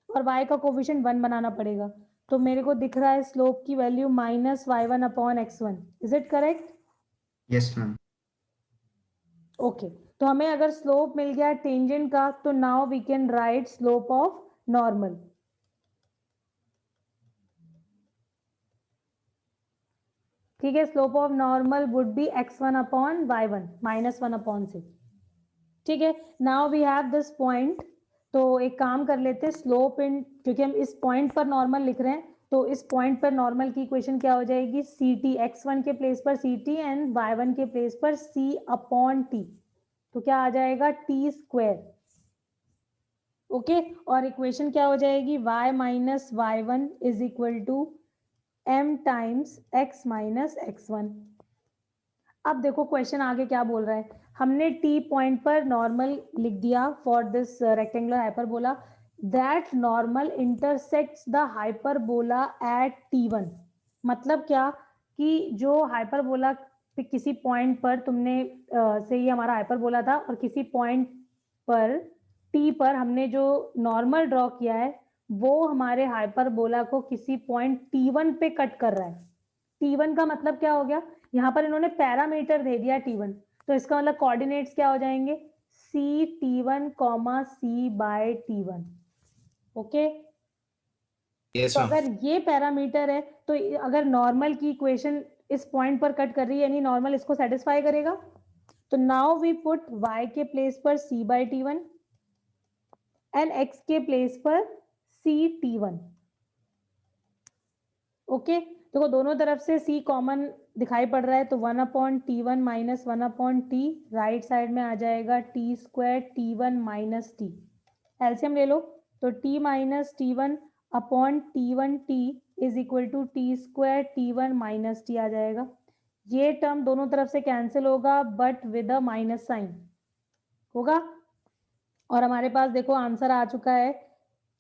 और y का कोफिशिएंट 1 बनाना पड़ेगा। तो मेरे को दिख रहा है स्लोप की value minus y1 upon x1। Is it correct? Yes ma'am. Okay तो हमें अगर स्लोप मिल गया टेंजेंट का तो now we can write slope of normal. ठीक है, slope of normal would be x1 upon y1 minus 1 upon 6, ठीक है। Now we have this point. तो एक काम कर लेते हैं, स्लोप इन, क्योंकि हम इस पॉइंट पर नॉर्मल लिख रहे हैं तो इस पॉइंट पर नॉर्मल की इक्वेशन क्या हो जाएगी? सी टी, x1 के प्लेस पर सी टी एंड y1 के प्लेस पर c अपॉन टी। तो क्या आ जाएगा टी स्क्वायर। ओके, और इक्वेशन क्या हो जाएगी y माइनस y one is equal to m times x minus x1। अब देखो क्वेश्चन आगे क्या बोल रहा है, हमने t पॉइंट पर नॉर्मल लिख दिया for this rectangular hyperbola that normal intersects the hyperbola at t1। मतलब क्या कि जो हाइपरबोला पे किसी पॉइंट पर तुमने से ये हमारा हाइपरबोला था और किसी पॉइंट पर t पर हमने जो नॉर्मल ड्रॉ किया है वो हमारे हाइपरबोला को किसी पॉइंट t1 पे कट कर रहा है। t1 का मतलब क्या हो गया, यहाँ पर इन्होंने पैरामीटर दे दिया t1, तो इसका मतलब कोऑर्डिनेट्स क्या हो जाएंगे c t1 comma c bye t1। Okay, yes तो मैम। अगर ये पैरामीटर है तो अगर नॉर्मल की इक्वेशन इस पॉइंट पर कट कर रही है यानी नॉर्मल इसको सेटिस्फाई करेगा। तो नाउ वी पुट y के प्लेस पर c bye t1 and x के प्लेस पर c t1। ओके, देखो दोनों तरफ से c कॉमन दिखाई पड़ रहा है तो 1/t1 minus 1/t, right side में आ जाएगा t square t1 minus t। LCM ले लो तो t minus t1 upon t1 t is equal to t square t1 minus t आ जाएगा। ये टर्म दोनों तरफ से कैंसिल होगा but with a minus sign होगा, और हमारे पास देखो आंसर आ चुका है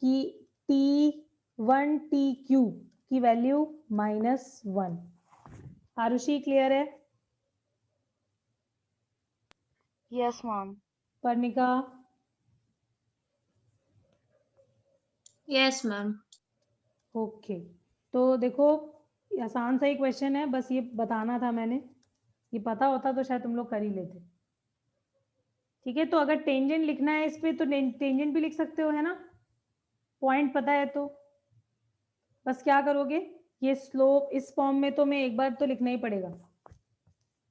कि t1 t क्यूब की वैल्यू -1। आरुषि क्लियर है? Yes, ma'am. Parnika? Yes, ma'am. Okay, तो देखो आसान सा ही क्वेश्चन है, बस ये बताना था मैंने, ये पता होता तो शायद तुम लोग कर ही लेते। ठीक है, तो अगर टेंजेंट लिखना है इस पे तो टेंजेंट भी लिख सकते हो, है ना, पॉइंट पता है तो। बस क्या करोगे, ये स्लोप इस फॉर्म में तो मैं एक बार तो लिखना ही पड़ेगा।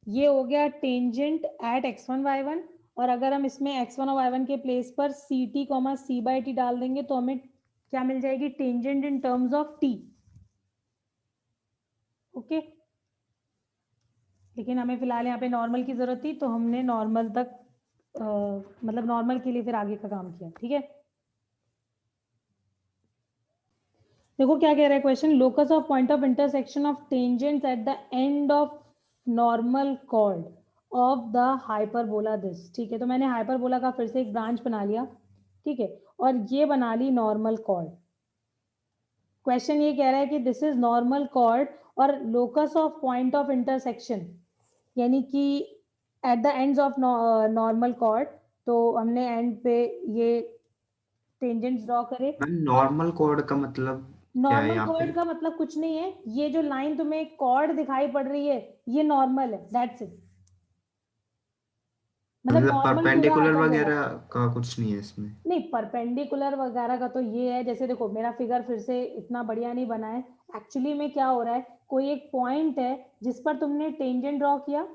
ये हो गया टेंजेंट एट x1 y1, और अगर हम इसमें x1 और y1 के प्लेस पर c t comma c by t डाल देंगे तो हमें क्या मिल जाएगी, tangent in terms of t। Okay, लेकिन हमें फिलहाल यहाँ पे नॉर्मल की जरूरत थी तो हमने नॉर्मल तक मतलब नॉर्मल के लिए फिर आगे का काम किया। ठीक है, देखो क्या कह रहा है question, locus of point of intersection of tangents at the end of normal cord of the hyperbola this. ठीक है, तो मैंने हाइपरबोला का फिर से एक ब्रांच बना लिया। ठीक है, और ये बना ली नॉर्मल कॉर्ड। क्वेश्चन ये कह रहा है कि दिस इज नॉर्मल कॉर्ड और locus of point of intersection यानी कि at the ends of normal cord, तो हमने एंड पे ये टेंजेंट्स ड्रॉ करे। नॉर्मल कॉर्ड का मतलब क्या है नॉर्मल यहाँ पे? कॉर्ड का मतलब कुछ नहीं है, ये जो लाइन तुम्हें कॉर्ड दिखाई पड़ रही है ये नॉर्मल है, दैट्स इट। मतलब मतलब नॉर्मल पूरा परपेंडिकुलर हाइपरबोला वगैरह का कुछ नहीं है इसमें? नहीं, परपेंडिकुलर वगैरह का तो ये है, जैसे देखो मेरा फिगर फिर से इतना बढ़िया नहीं बना है। एक्चुअली में क्या हो रहा है, कोई एक पॉइंट है जिस पर तुमने टेंजेंट ड्रॉ किया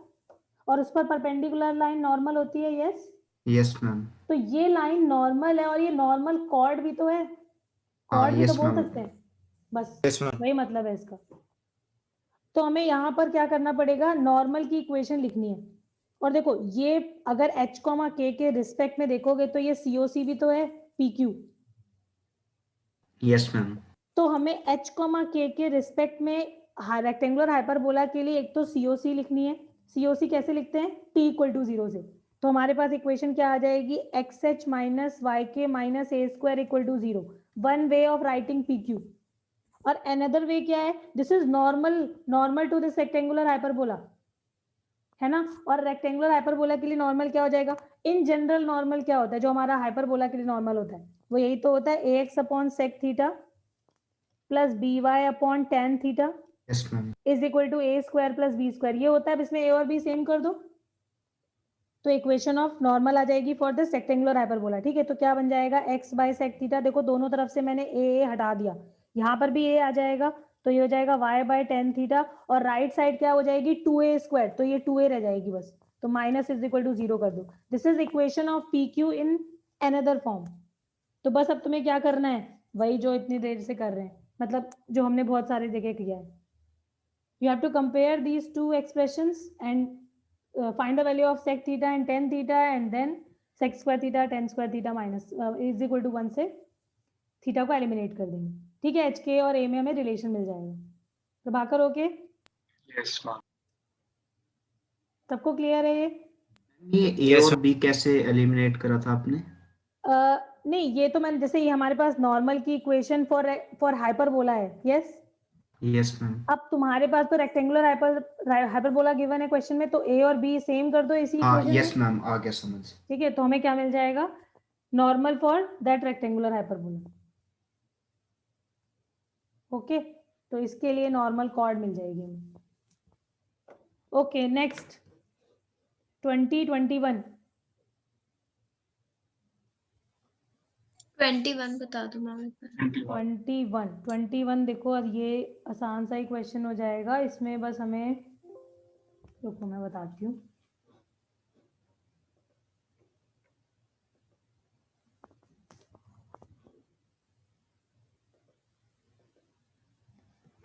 और उस पर परपेंडिकुलर लाइन नॉर्मल होती है। Yes, yes ma'am. तो ये लाइन नॉर्मल है और ये नॉर्मल कॉर्ड भी तो है, हाँ कॉर्ड भी तो यस बोल मैम। सकते हैं, बस यस मैम। वही मतलब है इसका। तो हमें यहाँ पर क्या करना पड़ेगा, नॉर्मल की इक्वेशन लिखनी है। और देखो ये अगर h, k के रिस्पेक्ट में देखोगे तो ये COC भी तो है PQ। Yes ma'am. तो हमें h, k के रिस्पेक्ट में रेक्टेंगुलर हाइपरबोला के लिए एक तो COC लिखनी है। COC कैसे लिखते हैं, t = 0 से। तो हमारे पास इक्वेशन क्या आ जाएगी, xh minus y k minus A square equal to 0। One way of writing PQ। और अनदर वे क्या है, this is normal to this rectangular hyperbola, है ना। और रेक्टेंगुलर हाइपरबोला के लिए नॉर्मल क्या हो जाएगा, इन जनरल नॉर्मल क्या होता है जो हमारा हाइपरबोला के लिए नॉर्मल होता है, वो यही तो होता है ax upon sec theta plus by upon tan theta yes ma'am. Is equal to a square plus b square. ये होता है, अब इसमें a और b सेम कर दो तो इक्वेशन ऑफ नॉर्मल आ जाएगी फॉर दिस रेक्टेंगुलर हाइपरबोला। ठीक है, तो क्या बन जाएगा, x बाय सेक थीटा, देखो दोनों तरफ से मैंने a हटा दिया, यहाँ पर भी a आ जाएगा तो ये हो जाएगा y बाय tan थीटा, और राइट साइड क्या हो जाएगी 2a स्क्वायर, तो ये 2a रह जाएगी बस, तो माइनस इज इक्वल टू 0 कर दो। This is equation of PQ in another form. तो बस अब तुम्हें क्या करना है, वही जो इतनी देर से कर रहे हैं, मतलब जो हमने बहुत सारी जगह किया है। You have to compare these two expressions and find the value of sec theta and tan theta and then sec square theta tan square theta minus is equal to 1 से थीटा को एलिमिनेट कर देंगे. ठीक है, HK और A में हमें relation मिल जाएगा. प्रभाकर ओके? Yes ma'am. सबको क्लियर है ये? ये ए और बी कैसे एलिमिनेट करा था आपने? नहीं, ये तो मैंने जैसे ये हमारे पास नॉर्मल की इक्वेशन फॉर हाइपरबोला है. Yes yes ma'am. अब तुम्हारे पास तो रेक्टेंगुलर हाइपरबोला गिवन है क्वेश्चन में, तो ए और बी सेम कर दो इसी हाँ इक्वेशन यस में. मैम, आ गया समझ. ठीक है, तो हमें क्या मिल जाएगा? Normal for that rectangular hyperbola. Okay, तो इसके लिए नॉर्मल कॉर्ड मिल जाएगी हमें. Okay, next 2021. 21 बता दो मैम. 21 देखो, अब ये आसान सा ही क्वेश्चन हो जाएगा. इसमें बस हमें, रुको मैं बताती हूँ.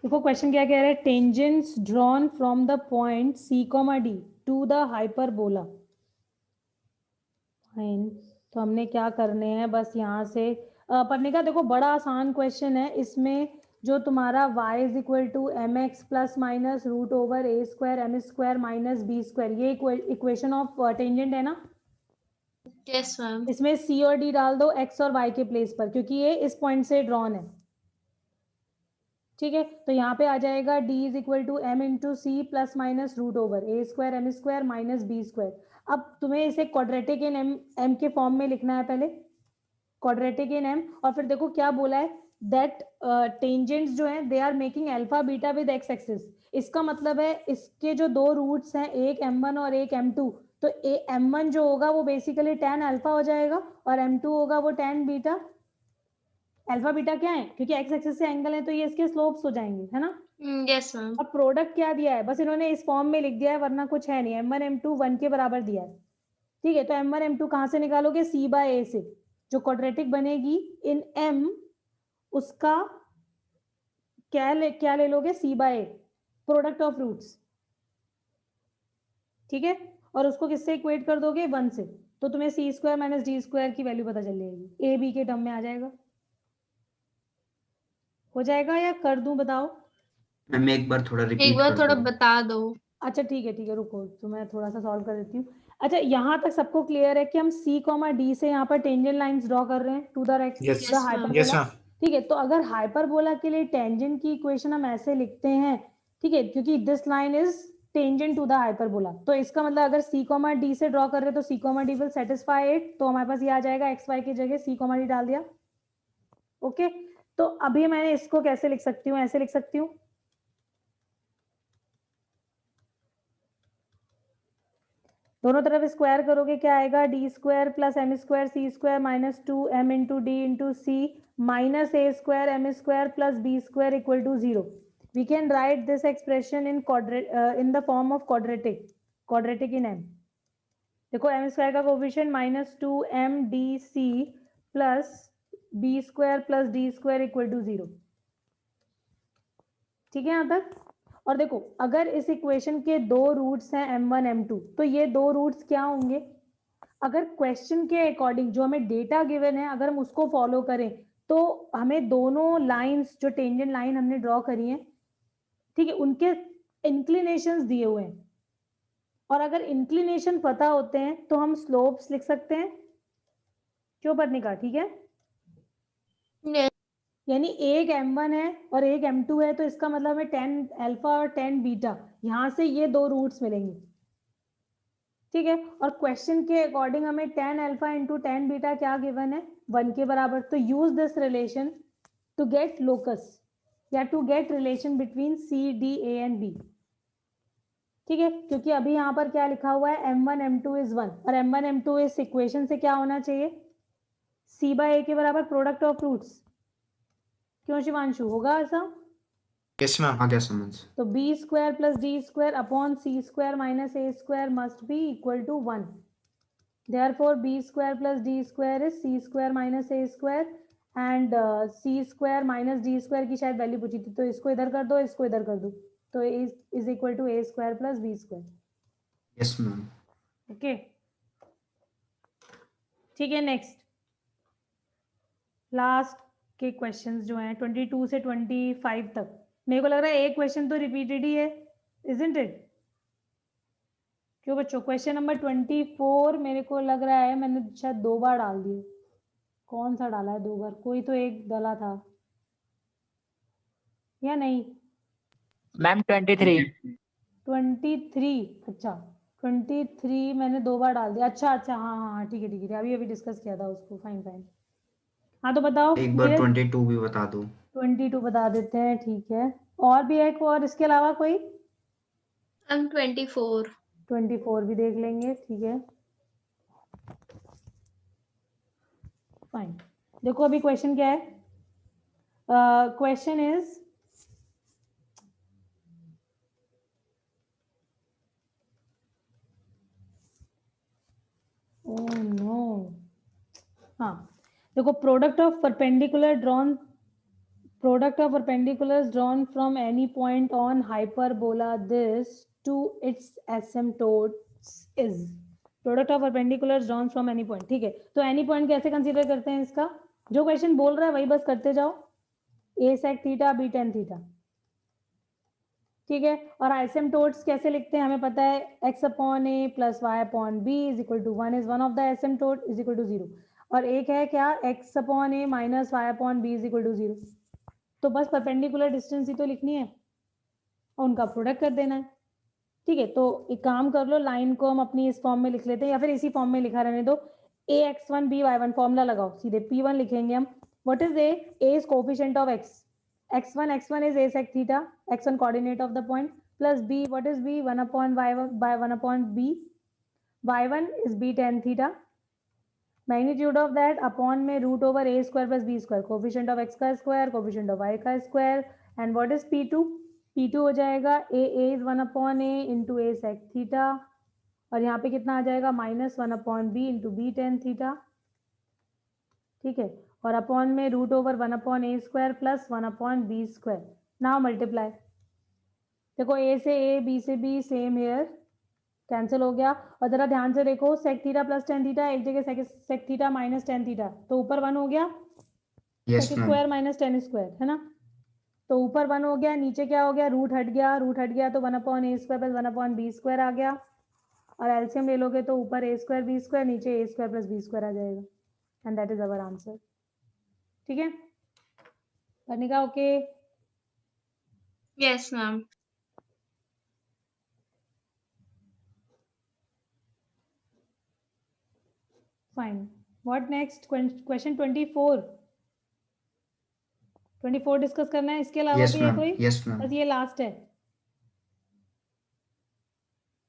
देखो क्वेश्चन क्या कह रहा है. Tangents drawn from the point C, D to the hyperbola. Fine, तो हमने क्या करने हैं, बस यहाँ से पढ़ने का. देखो बड़ा आसान क्वेश्चन है. इसमें जो तुम्हारा y is equal to mx plus minus root over a square m square minus b square, ये इक्वेशन ऑफ टेंजेंट है ना. Yes ma'am. इसमें c और d डाल दो x और y के प्लेस पर, क्योंकि ये इस पॉइंट से ड्रॉन है. ठीक है, तो यहाँ पे आ जाएगा d is equal to m into c plus minus root over a square m square minus b square. अब तुम्हें इसे क्वाड्रेटिक इन m के फॉर्म में लिखना है पहले, क्वाड्रेटिक इन m. और फिर देखो क्या बोला है, दैट टेंजेंट्स जो हैं they are making alpha beta with x axis. इसका मतलब है इसके जो दो रूट्स हैं, एक m1 और एक m2, तो m1 जो होगा वो बेसिकली tan अल्फा हो जाएगा और m2 होगा वो tan बीटा. अल्फा बीटा क्या है, क्योंकि x एक्सिस से एंगल है तो ये इसके स्लोप्स हो जाएंगे, है ना. Yes ma'am. अब प्रोडक्ट क्या दिया है, बस इन्होंने इस फॉर्म में लिख दिया है, वरना कुछ है नहीं. m1 m2 1 के बराबर दिया है. ठीक है, तो m1 m2 कहाँ से निकालोगे, c बाय a से. जो क्वाड्रेटिक बनेगी इन m, उसका क्या ले लोगे, c by a, product of roots. ठीक है, और उसको किससे इक्वेट कर दोगे, 1 से, तो तुम्हें c square minus d square की वैल्यू पता चल जाएगी. a b के टर्म में आ जाएगा. हो जाएगा या कर दूं, बताओ. मैम एक बार थोड़ा एक रिपीट बार कर थोड़ा दो. बता दो. अच्छा ठीक है रुको, तो मैं थोड़ा सा सॉल्व कर देती हूँ. अच्छा, यहाँ तक सबको क्लियर है कि हम C, D से यहाँ पर टेंजेंट लाइंस ड्रॉ कर रहे हैं to the Yes, hyperbola. ma'am. ठीक है, तो अगर हाइपरबोला के लिए टेंजेंट की इक्वेशन हम ऐसे लिखते हैं, ठीक है, क्योंकि this line is tangent to the hyperbola, तो इसका मतलब अगर C, D से ड्रॉ कर रहे हैं तो C, D will satisfy it. तो हमारे पास ये आ जाएगा, एक्स वाई की जगह C, D डाल दिया. ओके, तो अभी मैंने इसको कैसे लिख सकती हूँ, ऐसे लिख सकती हूँ. दोनों तरफ स्क्वायर करोगे क्या आएगा, d square plus M square C square minus 2m into d into c minus A square M square plus B square equal to 0. We can write this expression in the form of quadratic in m. देखो m square का coefficient minus 2m d c plus B square plus d square equal to 0. ठीक है यहाँ तक. और देखो अगर इस इक्वेशन के दो रूट्स हैं m1 m2, तो ये दो रूट्स क्या होंगे, अगर क्वेश्चन के अकॉर्डिंग जो हमें डेटा गिवन है अगर हम उसको फॉलो करें तो हमें दोनों लाइंस जो टेंजेंट लाइन हमने ड्रॉ करी हैं, ठीक है, उनके इंक्लिनेशंस दिए हुए हैं. और अगर इंक्लिनेशन पता होते हैं तो हम स्लोप्स लिख सकते हैं. क्यों पढ़ने का, ठीक है. यानी एक m1 है और एक m2 है, तो इसका मतलब हमें tan अल्फा और tan बीटा, यहां से ये दो रूट्स मिलेंगे. ठीक है, और क्वेश्चन के अकॉर्डिंग हमें tan alpha into tan beta क्या गिवन है, 1 के बराबर. तो use this relation to get locus या to get relation between C, D, A and B. ठीक है, क्योंकि अभी यहाँ पर क्या लिखा हुआ है, m1 m2 इज 1 और m1 m2 इस इक्वेशन से क्या होना चाहिए, C बाय A के बराबर प्रोडक्ट ऑफ रूट्स. क्यों शिवांशु, होगा ऐसा. Yes, ma'am. आ गया समझ. तो b square plus d square upon c square minus A square must be equal to 1. Therefore b square plus d square is C square minus A square and c square minus d square की शायद value पूछी थी, तो इसको इधर कर दो, इसको इधर कर दो, तो is equal to A square plus B square. Yes ma'am. Okay ठीक है, नेक्स्ट लास्ट के क्वेश्चंस जो हैं 22 से 25 तक, मेरे को लग रहा है एक क्वेश्चन तो रिपीटेड ही है, इजंट इट? क्यों बच्चों, क्वेश्चन नंबर 24 मेरे को लग रहा है मैंने शायद 2 बार डाल दिए। कौन सा डाला है 2 बार? कोई तो एक डाला था या नहीं? मैम 23। 23, अच्छा 23 मैंने 2 बार डाल दिया। अच्छा अच्छा, हाँ हाँ हाँ, ठीक है ठीक है, अभी अभी डिस्कस किया था उसको, फाइन फाइन। हाँ तो बताओ, एक बार नीरज 22 भी बता दो। 22 बता देते हैं, ठीक है। और भी एक और इसके अलावा कोई? मैम 24। 24 भी देख लेंगे, ठीक है फाइन। देखो अभी क्वेश्चन क्या है, क्वेश्चन इज ओह नो, हाँ देखो, product of perpendiculars drawn from any point on hyperbola this to its asymptotes is product of perpendiculars drawn from any point। ठीक है, तो एनी पॉइंट कैसे कंसीडर करते हैं इसका? जो क्वेश्चन बोल रहा है वही बस करते जाओ, a sec theta b tan theta, ठीक है। और आइसेमटोट्स कैसे लिखते हैं हमें पता है, x अपॉन a plus y upon b is equal to 1 is one of the asymptote is equal to 0, और एक है क्या, x अपॉन a minus y upon b is equal to 0। तो बस परपेंडिकुलर डिस्टेंस ही तो लिखनी है और उनका प्रोडक्ट कर देना है, ठीक है। तो एक काम कर लो, लाइन को हम अपनी इस फॉर्म में लिख लेते हैं, या फिर इसी फॉर्म में लिखा रहने दो, a x1 b y1, formula लगाओ सीधे, p1 लिखेंगे हम, what is a is coefficient of x, x1 is a sec theta, x1 coordinate of the point, plus b, what is b, 1 upon y1 by 1 upon b, y1 is b tan theta, magnitude of that upon में root over a square plus b square, coefficient of x का square, coefficient of y का square, and what is p2, p2 हो जाएगा a is 1 upon a into a sec theta, और यहाँ पे कितना आ जाएगा, minus 1 upon b into b tan theta, ठीक है, और अपॉन में root over 1 upon A square plus 1 upon B square, now multiply, देखो a से a, b से b, सेम हेयर, कैंसिल हो गया। और जरा ध्यान से देखो, sec theta plus tan theta, एक जगह sec theta minus tan theta, तो ऊपर 1 हो गया, यस सेक ma'am. Square minus tan square, है ना, तो ऊपर 1 हो गया, नीचे क्या हो गया, रूट हट गया, रूट हट गया तो 1 upon A square plus 1 upon B square आ गया, और एलसीएम ले लोगे तो ऊपर a स्क्वायर बी स्क्वायर, नीचे a square plus B square आ जाएगा, and that is our answer, ठीक है। Varnika okay? Yes ma'am. Fine, what next, question 24 discuss करना है, इसके अलावा यस भी है मैम। कोई? Yes ma'am. बस ये लास्ट है,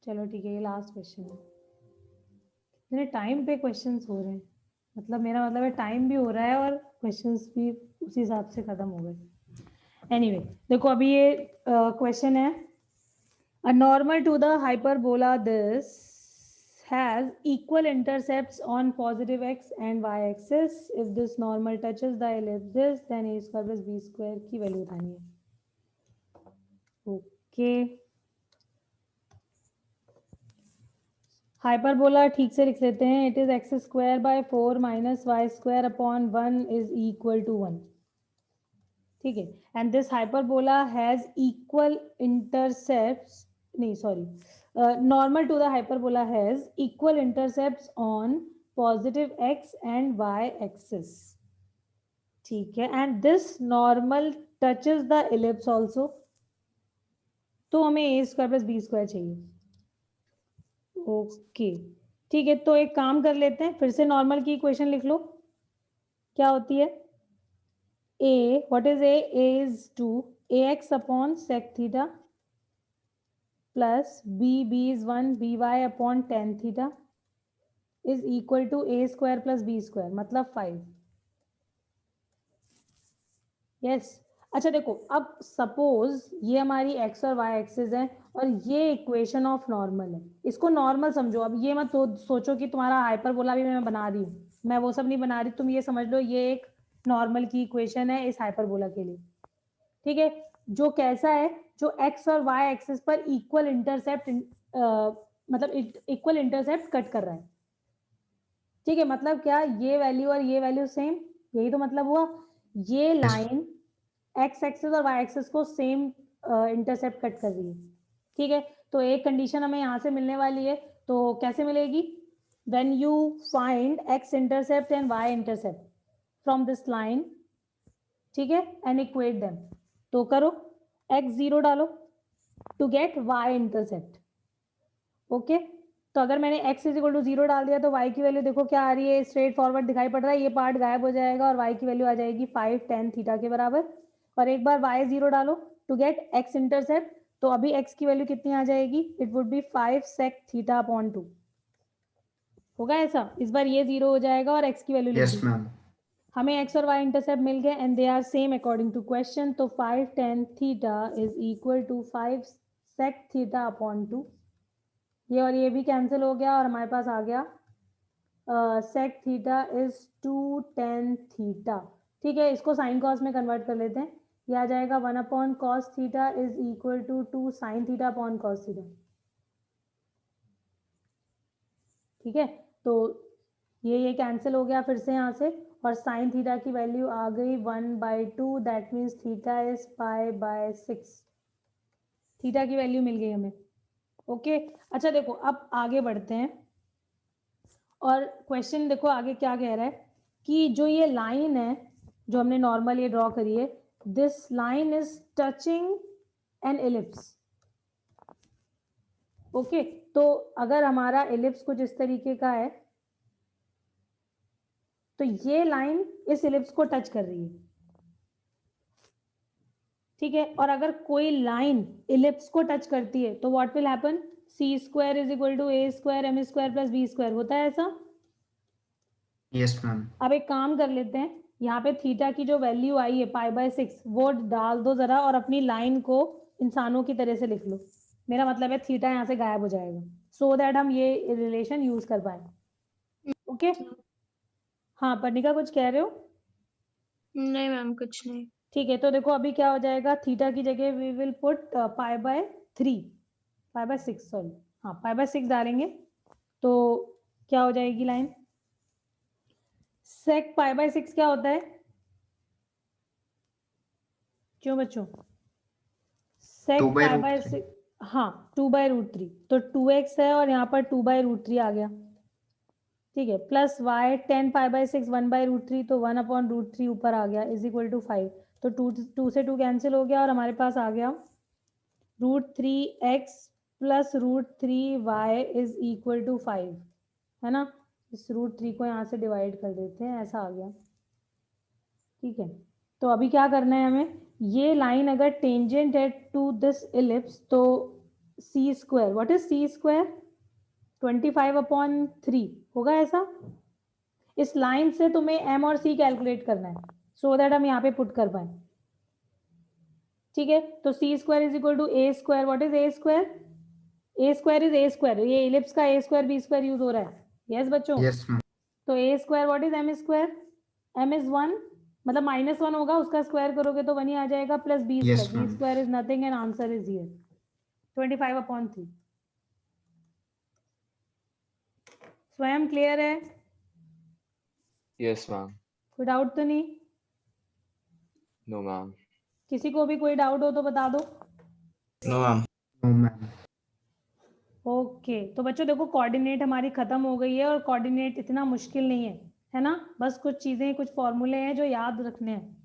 चलो ठीक है, ये लास्ट क्वेश्चन है। इतने टाइम पे क्वेश्चंस हो रहे हैं, मतलब मेरा मतलब है टाइम भी हो रहा है और क्वेश्चंस भी उसी हिसाब से खत्म हो गए। एनीवे देखो अभी ये क्वेश्चन है, a normal to the hyperbola this has equal intercepts on positive x and y axis. If this normal touches the ellipse this, then a square plus b square की वैल्यू उठानी है। Okay, hyperbola ठीक से लिख लेते हैं, it is x square by 4 minus Y square upon 1 is equal to 1, ठीक है। And this hyperbola has equal intercepts, नहीं sorry, normal to the hyperbola has equal intercepts on positive x and y axis, ठीक है, and this normal touches the ellipse also, तो हमें a square plus b square चाहिए। Okay ठीक है, तो एक काम कर लेते हैं, फिर से नॉर्मल की इक्वेशन लिख लो, क्या होती है, a, what is a is 2 ax upon sec theta plus b is 1 by upon tan theta is equal to a square plus b square, मतलब 5। यस अच्छा देखो, अब सपोज ये हमारी x और y एक्सिस है और ये इक्वेशन ऑफ नॉर्मल है, इसको नॉर्मल समझो। अब ये मत सोचो कि तुम्हारा हाइपरबोला भी मैं बना रही हूँ, मैं वो सब नहीं बना रही, तुम ये समझ लो ये एक नॉर्मल की इक्वेशन है इस हाइपरबोला के लिए, ठीक है, जो कैसा है, जो x और y एक्सिस पर इक्वल इंटरसेप्ट मतलब इक्वल इंटरसेप्ट कट कर रहा है। ठीक है, मतलब क्या, ये वैल्यू और ये वैल्यू सेम, यही तो मतलब हुआ। ये लाइन एक्स एक्सिस और वाई एक्सिस को सेम इंटरसेप्ट कट कर रही है। ठीक है, तो एक कंडीशन हमें यहाँ से मिलने वाली है, तो कैसे मिलेगी? When you find x intercept and y intercept from this line, ठीक है, एंड इक्वेट देम। तो करो, एक्स 0 डालो to get y intercept. Okay, तो अगर मैंने x इज इक्वल टू 0 डाल दिया तो y की वैल्यू देखो क्या आ रही है, स्ट्रेट फॉरवर्ड दिखाई पड़ रहा है, ये पार्ट गायब हो जाएगा और y की वैल्यू आ जाएगी 5 tan थीटा के बराबर। और एक बार y 0 डालो टू गेट x इंटरसेप्ट, तो अभी x की वैल्यू कितनी आ जाएगी? It would be 5 sec theta upon 2। होगा ऐसा? इस बार ये 0 हो जाएगा और x की वैल्यू लिख यस दी। मैम। हमें x और y इंटरसेप्ट मिल गए and they are same according to question. तो 5 tan theta is equal to 5 sec theta upon 2। ये और ये भी कैंसिल हो गया और हमारे पास आ गया sec theta is 2 tan theta. ठीक है, इसको साइन कॉस में कन्वर्ट कर लेते हैं। ये आ जाएगा 1 upon cos theta is equal to 2 sin theta upon cos theta. ठीक है, तो ये कैंसिल हो गया फिर से यहाँ से, और sin थीटा की वैल्यू आ गई 1/2, that means theta is π/6। Theta की वैल्यू मिल गई हमें। ओके, अच्छा देखो अब आगे बढ़ते हैं और क्वेश्चन देखो आगे क्या कह रहा है कि जो ये लाइन है जो हमने नॉर्मल ये ड्रॉ करी है, this line is touching an ellipse. Okay, तो अगर हमारा एलिप्स कुछ इस तरीके का है तो ये लाइन इस एलिप्स को टच कर रही है। ठीक है, और अगर कोई लाइन एलिप्स को टच करती है तो what will happen? C square is equal to A square M square plus B square. होता है ऐसा? Yes ma'am. अब एक काम कर लेते हैं, यहाँ पे थीटा की जो वैल्यू आई है π/6 वो डाल दो जरा और अपनी लाइन को इंसानों की तरह से लिख लो। मेरा मतलब है थीटा यहाँ से गायब हो जाएगा, सो दैट हम ये रिलेशन यूज कर पाए। ओके, हाँ पर्णिका कुछ कह रहे हो? नहीं मैम, कुछ नहीं। ठीक है, तो देखो अभी क्या हो जाएगा, थीटा की जगह वी विल पुट π/6 सॉरी, हाँ π/6 डालेंगे तो क्या हो जाएगी लाइन? sec π/6 क्या होता है? क्यों बच्चों? sec 2/√3। π/6, हाँ 2/√3, तो 2x है और यहाँ पर 2/√3 आ गया। ठीक है, प्लस y 10 π/6 1/√3, तो 1/√3 ऊपर आ गया इज इक्वल टू 5। तो 2 से 2 कैंसिल हो गया और हमारे पास आ गया √3x plus √3y is equal to 5, है ना? इस √3 को यहाँ से डिवाइड कर देते हैं, ऐसा आ गया। ठीक है, तो अभी क्या करना है हमें, ये लाइन अगर टेंजेंट है टू दिस इलिप्स तो C square, what is C square? 25/3 होगा ऐसा? इस लाइन से तुम्हें एम और सी कैलकुलेट करना है सो दैट हम यहाँ पे पुट कर पाए। ठीक है, तो C square is equal to A square. What is A square? A square is A square, ये इलिप्स का A square B square use हो रहा है। यस बच्चों, यस मैम। तो A square what is M square? M is 1, मतलब -1 होगा, उसका स्क्वायर करोगे तो 1 ही आ जाएगा, plus b Yes, square. B ma'am. Square is nothing and answer is here 25/3। स्वयं क्लियर है? Yes ma'am. कोई डाउट तो नहीं? No ma'am. किसी को भी कोई डाउट हो तो बता दो। No ma'am. No ma'am. Okay, तो बच्चों देखो कोऑर्डिनेट हमारी खत्म हो गई है और कोऑर्डिनेट इतना मुश्किल नहीं है, है ना? बस कुछ चीजें, कुछ फॉर्मूले हैं जो याद रखने हैं।